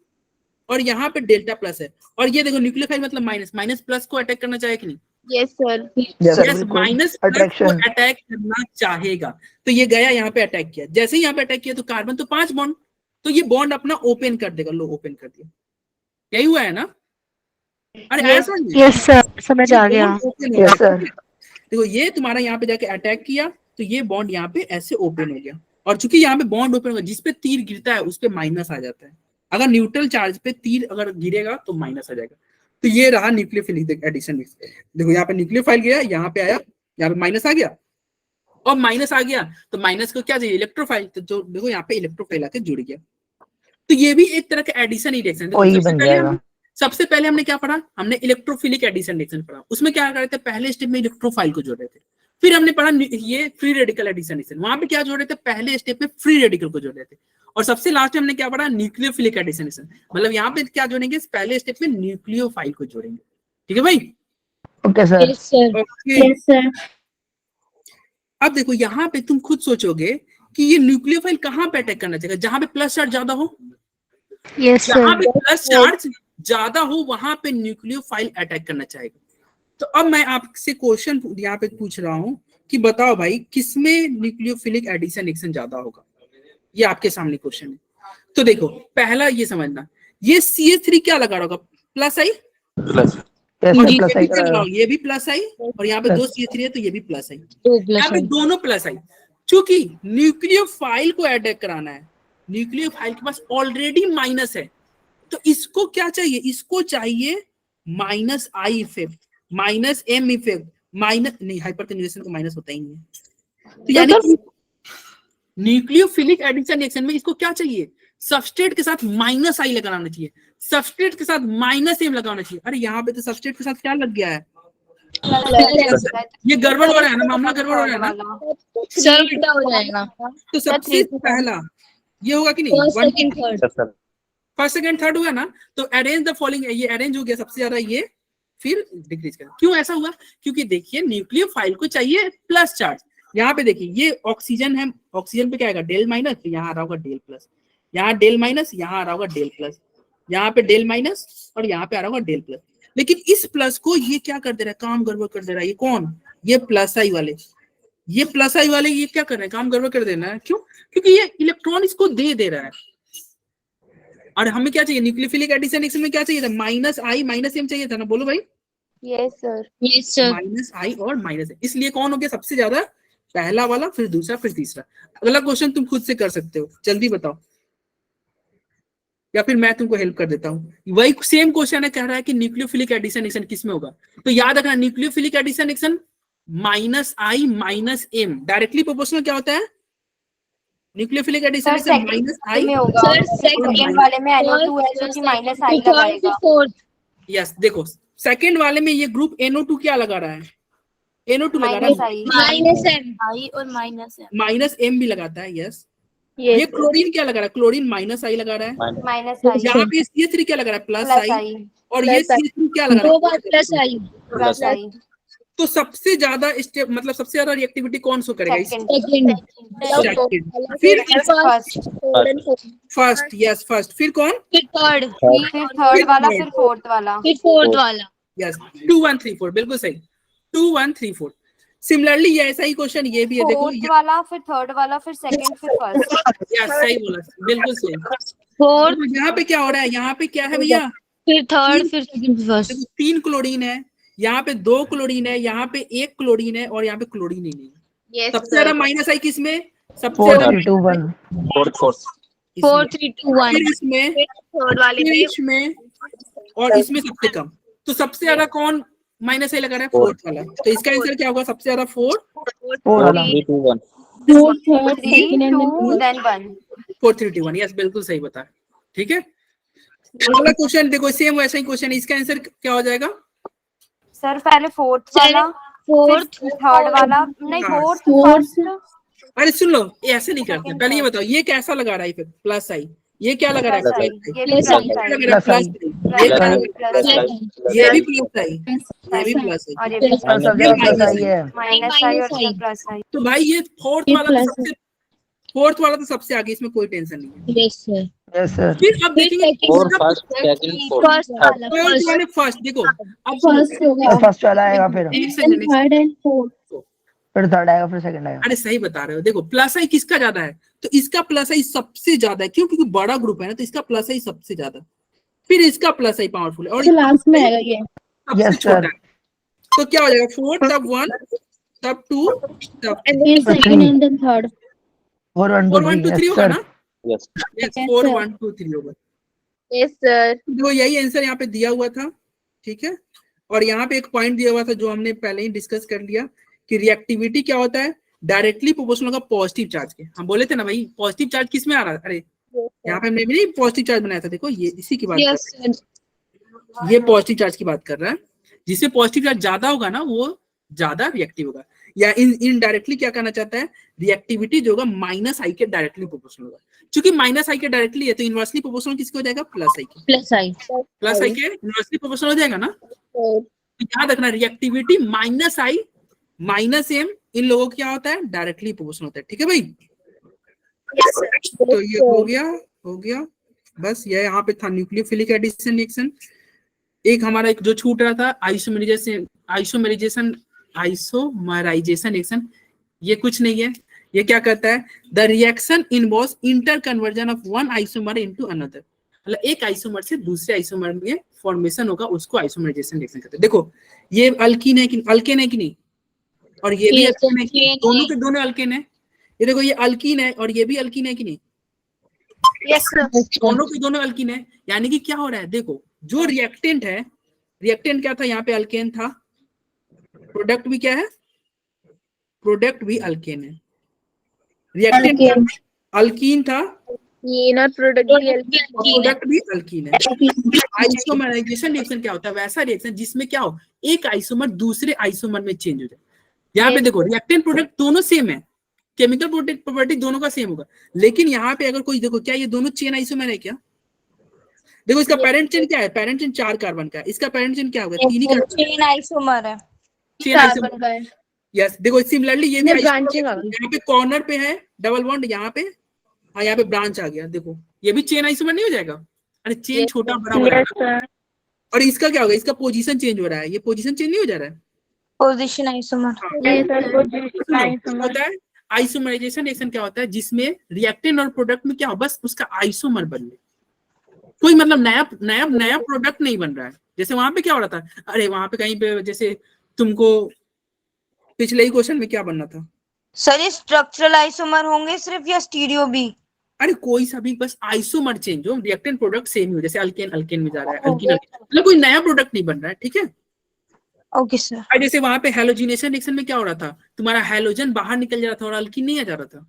और यहाँ पे डेल्टा प्लस है, और ये देखो न्यूक्लियोफाइल मतलब माइनस, माइनस प्लस को अटैक करना चाहे कि नहीं? Yes sir. Yes, minus plus को अटैक करना चाहेगा, तो ये गया यहाँ पे अटैक किया, जैसे ही यहाँ पे अटैक किया तो कार्बन तो 5 बॉन्ड, तो ये बॉन्ड अपना ओपन कर देगा, लो ओपन कर दिया, यही हुआ है ना? अरे ऐसा नहीं, यस सर समझ आ गया। Yes sir. देखो ये तुम्हारा यहाँ पे जाके अटैक किया तो ये बॉन्ड यहाँ पे ऐसे ओपन हो गया, और चूंकि यहाँ पे बॉन्ड ओपन होगा, जिस पे तीर गिरता है उस पे माइनस आ जाता है, अगर न्यूट्रल चार्ज पे तीर अगर गिरेगा तो माइनस आ जाएगा। तो ये रहा न्यूक्लियोफिलिक एडिशन। देखो यहाँ पे न्यूक्लियोफाइल गया, यहाँ पे आया, यहाँ पे माइनस आ गया, और माइनस आ गया तो माइनस को क्या चाहिए, इलेक्ट्रोफाइल, तो जो देखो यहाँ पे इलेक्ट्रोफाइल आके जुड़ गया, तो ये भी एक तरह का एडिशन ही रिएक्शन। सबसे पहले हमने क्या पढ़ा, हमने इलेक्ट्रोफिलिक एडिशन रिएक्शन पढ़ा, उसमें क्या कर रहे थे, पहले स्टेप में इलेक्ट्रोफाइल को जोड़ रहे थे, फिर हमने पढ़ा ये फ्री रेडिकल एडिशन रिएक्शन, वहां पे क्या जोड़ रहे थे, पहले स्टेप में फ्री रेडिकल को जोड़ रहे थे, और सबसे लास्ट में हमने क्या पढ़ा, न्यूक्लियोफिलिक एडिशन रिएक्शन, मतलब यहाँ पे क्या जोड़ेंगे, पहले स्टेप में न्यूक्लियोफाइल को जोड़ेंगे, ठीक है भाई? Okay sir. Yes sir. अब देखो यहाँ पे तुम खुद सोचोगे कि ये न्यूक्लियोफाइल कहाँ पे अटैक करना चाहिए, जहां पे प्लस चार्ज ज्यादा हो, यस जहां सर। पे प्लस चार्ज ज्यादा हो वहां पे न्यूक्लियोफाइल अटैक करना चाहेगा। तो अब मैं आपसे क्वेश्चन यहाँ पे पूछ रहा हूँ कि बताओ भाई किसमें न्यूक्लियोफिलिक एडिशन रिएक्शन ज्यादा होगा, ये आपके सामने क्वेश्चन है। तो देखो पहला ये समझना, ये CH3 क्या लगा होगा, प्लस आई, प्लस ये भी प्लस आई, और यहाँ पे 2 CH3 है तो ये भी प्लस आई, यहाँ पे दोनों प्लस आई, चूंकि न्यूक्लियोफाइल को अटैक कराना है, न्यूक्लियोफाइल के पास ऑलरेडी माइनस है, तो इसको क्या चाहिए, इसको चाहिए minus I effect, minus M effect, minus नहीं, हाइपरटेंशन का माइनस होता ही नहीं है, तो यानी न्यूक्लियोफिलिक एडिशन रिएक्शन में इसको क्या चाहिए, सबस्ट्रेट के साथ माइनस आई लगाना चाहिए, सबस्ट्रेट के साथ माइनस एम लगाना चाहिए। अरे यहाँ पे तो सबस्ट्रेट के साथ क्या लग गया है, ये गड़बड़ हो रहा है ना, मामला गड़बड़ हो रहा है ना, सर उल्टा हो जाएगा। तो सबसे पहला ये होगा कि नहीं, फर्स्ट सेकंड थर्ड हुआ ना, तो अरेंज द फॉलोइंग, ये अरेंज हो गया सबसे ज्यादा, ये फिर डिक्रीज कर, क्यों ऐसा हुआ, क्योंकि देखिए न्यूक्लियोफाइल को चाहिए प्लस चार्ज, यहाँ पे देखिए ये ऑक्सीजन है, ऑक्सीजन पे क्या आएगा डेल माइनस, यहाँ आ रहा होगा डेल प्लस, यहाँ डेल माइनस, यहाँ आ रहा होगा डेल प्लस, यहाँ पे डेल माइनस और यहाँ पे आ रहा होगा डेल प्लस। लेकिन इस प्लस को ये क्या कर दे रहा है, काम गड़बड़ कर दे रहा है। ये कौन, ये प्लस आई वाले, ये प्लस आई वाले ये क्या कर रहे हैं, काम गड़बड़ कर देना है। क्यों, क्योंकि ये इलेक्ट्रॉन इसको दे रहा है। और हमें क्या चाहिए, न्यूक्लियोफिलिक एडिशन रिएक्शन में क्या चाहिए था, माइनस आई माइनस एम चाहिए था ना, बोलो भाई। Yes sir. Yes sir. Minus I और माइनस एम, इसलिए कौन हो गया सबसे ज्यादा, पहला वाला, फिर दूसरा, फिर तीसरा। अगला क्वेश्चन तुम खुद से कर सकते हो, जल्दी बताओ, या फिर मैं तुमको हेल्प कर देता हूँ। वही सेम क्वेश्चन है, कह रहा है कि न्यूक्लियोफिलिक एडिशन रिएक्शन किसमें होगा। तो याद रखना nucleophilic addition reaction minus I minus am directly proportional क्या होता है, न्यूक्लियोफिलिक एडिशन रिएक्शन माइनस आई में होगा, सर, सेकंड वाले में NO2 है जो कि माइनस आई लगाएगा। यस देखो सेकंड वाले में ये ग्रुप NO2 क्या लगा रहा है, NO2 लगा रहा माइनस है, आई, माइनस एम। आई और माइनस है। माइनस एम भी लगाता है। यस ये क्लोरीन क्या लगा रहा है, क्लोरीन माइनस आई लगा रहा है। माइनस आई, यहाँ पे CH3 क्या लगा रहा है, प्लस प्लस आई। आई, और ये CH2 क्या लगा दो रहा बार है, प्लस आई। प्लस आई। तो सबसे ज्यादा स्टेप मतलब सबसे ज्यादा रिएक्टिविटी कौन सो करेगा, सेकंड। सेकंड, फिर फर्स्ट, यस फर्स्ट, फिर कौन, फिर थर्ड। फिर थर्ड वाला, फिर फोर्थ वाला। फिर फोर्थ वाला। यस 2 1 3 4 बिल्कुल सही, 2 1 3 4। सिमिलरली ये ऐसा ही क्वेश्चन ये भी है, देखो फोर्थ वाला, फिर थर्ड वाला, फिर सेकंड, फिर फर्स्ट। यस सही बोला, बिल्कुल सही। फोर्थ, तो यहाँ पे क्या हो रहा है, यहाँ पे क्या है भैया, फिर थर्ड, फिर सेकंड, फिर फर्स्ट। देखो 3 क्लोरीन है, यहाँ पे 2 क्लोरीन है, यहाँ पे 1 क्लोरीन है और यहाँ पे क्लोरीन ही नहीं है। सबसे ज्यादा माइनस आई किसमें, सबसे 4 ज्यादा 3 2 1 फोर्थ 4 3 2 1। फिर इसमें, थर्ड वाले फिर में इसमें और इसमें सबसे कम। तो सबसे ज्यादा कौन माइनस आई लगा रहा है, फोर्थ वाला। तो इसका आंसर क्या होगा, सबसे ज्यादा 4 4 वाला 3 2 1 fourth, third, 3 second 2 then 1। 4 3 2 1 yes बिल्कुल सही बता। ठीक है अगला क्वेश्चन देखो, सेम वैसा ही क्वेश्चन है, इसका आंसर क्या हो जाएगा, सर पहले फोर्थ वाला, फोर्थ, फिर थर्ड वाला, नहीं हाँ, फोर्थ फोर्थ। फर्स्ट। अरे सुन लो ये ऐसे नहीं करते, पहले ये बताओ ये कैसा लगा रहा है, फिर प्लस आई, ये क्या लगा रहा है, प्लस आई, प्लस ये भी प्लस प्लस आई, आई, लग रहा है प्लस आई, प्लस आई, ये क्या लग रहा है, प्लस आई, ये भी प्लस आई, ये भी प्लस आई। और ये भी सब जगह प्लस आई है। माइनस आई और इसमें प्लस आई। तो भाई ये फोर्थ वाला तो सबसे आगे, इसमें कोई टेंशन नहीं है। Yes sir. Yes sir. फिर अब देखेंगे fourth first second fourth first वाला, फोर्थ वाले फर्स्ट, देखो अब फर्स्ट होगा, फर्स्ट वाला आएगा, फिर एक सेकंड थर्ड एंड फोर्थ। फिर थर्ड आएगा, फिर सेकंड आएगा। अरे सही बता रहे हो, देखो प्लस आई किसका ज्यादा है, तो इसका प्लस आई सबसे ज्यादा है। क्यों, क्योंकि बड़ा ग्रुप है ना, तो इसका प्लस आई सबसे ज्यादा, फिर इसका प्लस आई पावरफुल है और लास्ट में आएगा ये। सबसे Yes, छोटा sir. है। तो क्या हो जाएगा, 4 तब 1 तब 2 तब फिर सेकंड एंड देन थर्ड। 4 1 4 2 1 2 3 3 होगा सर। ना, यस यस 4 1 2 3 होगा। Yes sir. तो यही आंसर यहाँ पे दिया हुआ था। ठीक है और यहाँ पे एक पॉइंट दिया हुआ था जो हमने पहले ही डिस्कस कर लिया कि रिएक्टिविटी क्या होता है, डायरेक्टली प्रोपोर्शनल होगा पॉजिटिव चार्ज के। हम बोले थे ना भाई पॉजिटिव चार्ज किस में आ रहा है, अरे यहाँ पे हमने भी नहीं पॉजिटिव चार्ज बनाया था, देखो ये इसी की बात कर रहे हैं। ये पॉजिटिव चार्ज की बात कर रहा है, जिससे पॉजिटिव चार्ज ज्यादा होगा ना वो ज्यादा रिएक्टिव होगा, या इनडायरेक्टली क्या कहना चाहता है, रिएक्टिविटी जो होगा माइनस आई के डायरेक्टली प्रोपोर्शनल होगा। क्योंकि माइनस आई के डायरेक्टली है तो इनवर्सली प्रोपोर्शनल किसके हो जाएगा, प्लस आई के। Plus I. प्लस आई के इनवर्सली प्रोपोर्शनल हो जाएगा ना। तो याद रखना रिएक्टिविटी माइनस आई माइनस एम इन लोगों क्या होता है, डायरेक्टली प्रोपोर्शनल होता है। ठीक है भाई, तो ये हो गया बस। ये यहाँ पे था न्यूक्लियोफिलिक एडिशन रिएक्शन। एक हमारा एक जो छूट रहा था आइसोमराइजेशन रिएक्शन। ये कुछ नहीं है, ये क्या कहता है, the reaction involves inter conversion of one isomer into another. मतलब एक आइसोमर से दूसरे आइसोमर में फॉर्मेशन होगा, उसको आइसोमराइजेशन रिएक्शन कहते हैं। देखो ये अल्कीन है कि अल्केन है कि नहीं, और ये भी अल्केन है कि, दोनों के दोनों अल्केन है। ये देखो ये अल्कीन है और ये भी अल्कीन है कि नहीं, यस सर। दोनों के दोनों अल्कीन है। यानी कि क्या हो रहा है, देखो जो रिएक्टेंट है, रिएक्टेंट क्या था, यहाँ पे अल्केन था, प्रोडक्ट भी क्या है, प्रोडक्ट भी अल्केन है। रिएक्टेंट अल्कीन था, ये ना प्रोडक्ट भी अल्कीन है। आइसोमराइजेशन रिएक्शन क्या होता है, वैसा रिएक्शन जिसमें क्या हो, एक आइसोमर दूसरे आइसोमर में चेंज हो जाए। यहाँ पे देखो रिएक्टेंट प्रोडक्ट दोनों सेम है, केमिकल प्रॉपर्टी दोनों का सेम होगा, लेकिन यहाँ पे अगर कोई देखो क्या ये दोनों चेन आइसोमर है क्या, देखो इसका पेरेंट चेन क्या है, पेरेंट चेन 4 कार्बन का है, इसका पेरेंट चेन क्या होगा, 3 ही कार्बन चेन आइसोमर है, चेन आइसोमर। यस देखो सिमिलरली ये भी ब्रांचिंग आ गई। यहाँ पे कॉर्नर पे है डबल बॉन्ड, यहाँ पे हाँ यहाँ पे ब्रांच आ गया, देखो ये भी चेन आइसोमर नहीं हो जाएगा? अरे चेन छोटा बड़ा बड़ा यस सर। और इसका क्या होगा, इसका पोजीशन चेंज हो रहा है, ये पोजीशन चेंज नहीं हो जा रहा है? Position isomer. Yes sir position सुनो, आइसोमर। होता है आइसोमराइजेशन रिएक्शन क्या होता है, जिसमें रिएक्टेंट और प्रोडक्ट में क्या हो, बस उसका आइसोमर बन ले, कोई मतलब नया नया नया प्रोडक्ट नहीं बन रहा है। जैसे वहां पे क्या हो रहा था, अरे वहां पे कहीं पे जैसे तुमको पिछले ही क्वेश्चन में क्या बनना था, सर ये स्ट्रक्चरल आइसोमर होंगे सिर्फ या स्टीरियो भी? अरे कोई सा भी बस आइसोमर चेंज हो, रिएक्टेंट प्रोडक्ट सेम ही हो, जैसे अल्केन अल्केन में जा रहा है, अल्कीन मतलब कोई नया प्रोडक्ट नहीं बन रहा है, ठीक है। Okay sir. और जैसे वहां पे हैलोजिनेशन रिएक्शन में क्या हो रहा था, तुम्हारा हैलोजन बाहर निकल जा रहा था और अल्कीन नहीं आ जा रहा था।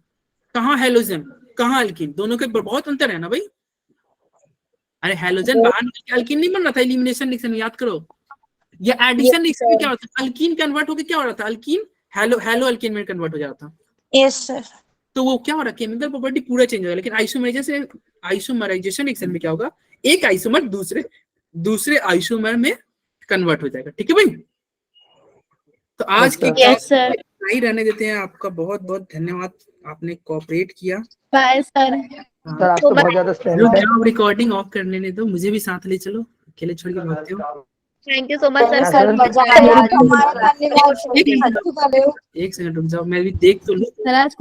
कहाँ हैलोजन कहाँ अल्कीन, दोनों के बहुत अंतर है ना भाई। अरे हैलोजन बाहर निकल के अल्कीन नहीं बन रहा था एलिमिनेशन रिएक्शन में, याद करो। या एडिशन रिएक्शन में क्या होता था, अल्कीन कन्वर्ट होकर क्या हो रहा था, अल्कीन हैलो हैलो अल्कीन में कन्वर्ट हो जा रहा था। Yes sir. तो वो क्या हो रहा है, केमिकल प्रॉपर्टी पूरा चेंज होगा। लेकिन आइसोमराइजेशन रिएक्शन में क्या होगा, एक आइसोमर दूसरे आइसोमर में कन्वर्ट हो जाएगा, ठीक है भाई। तो आज की यस सर। नहीं रहने देते हैं, आपका बहुत बहुत धन्यवाद, आपने कोऑपरेट किया। Bye sir. सर आप तो बहुत ज्यादा स्ट्रेंथ है। जाओ रिकॉर्डिंग ऑफ कर लेने दो, मुझे भी साथ ले चलो, अकेले छोड़ के भागते हो। Thank you so much sir. Sir मजा आया, तुम्हारा धन्यवाद। एक सेकंड रुक जाओ, मैं भी देख तो लूं। सर आज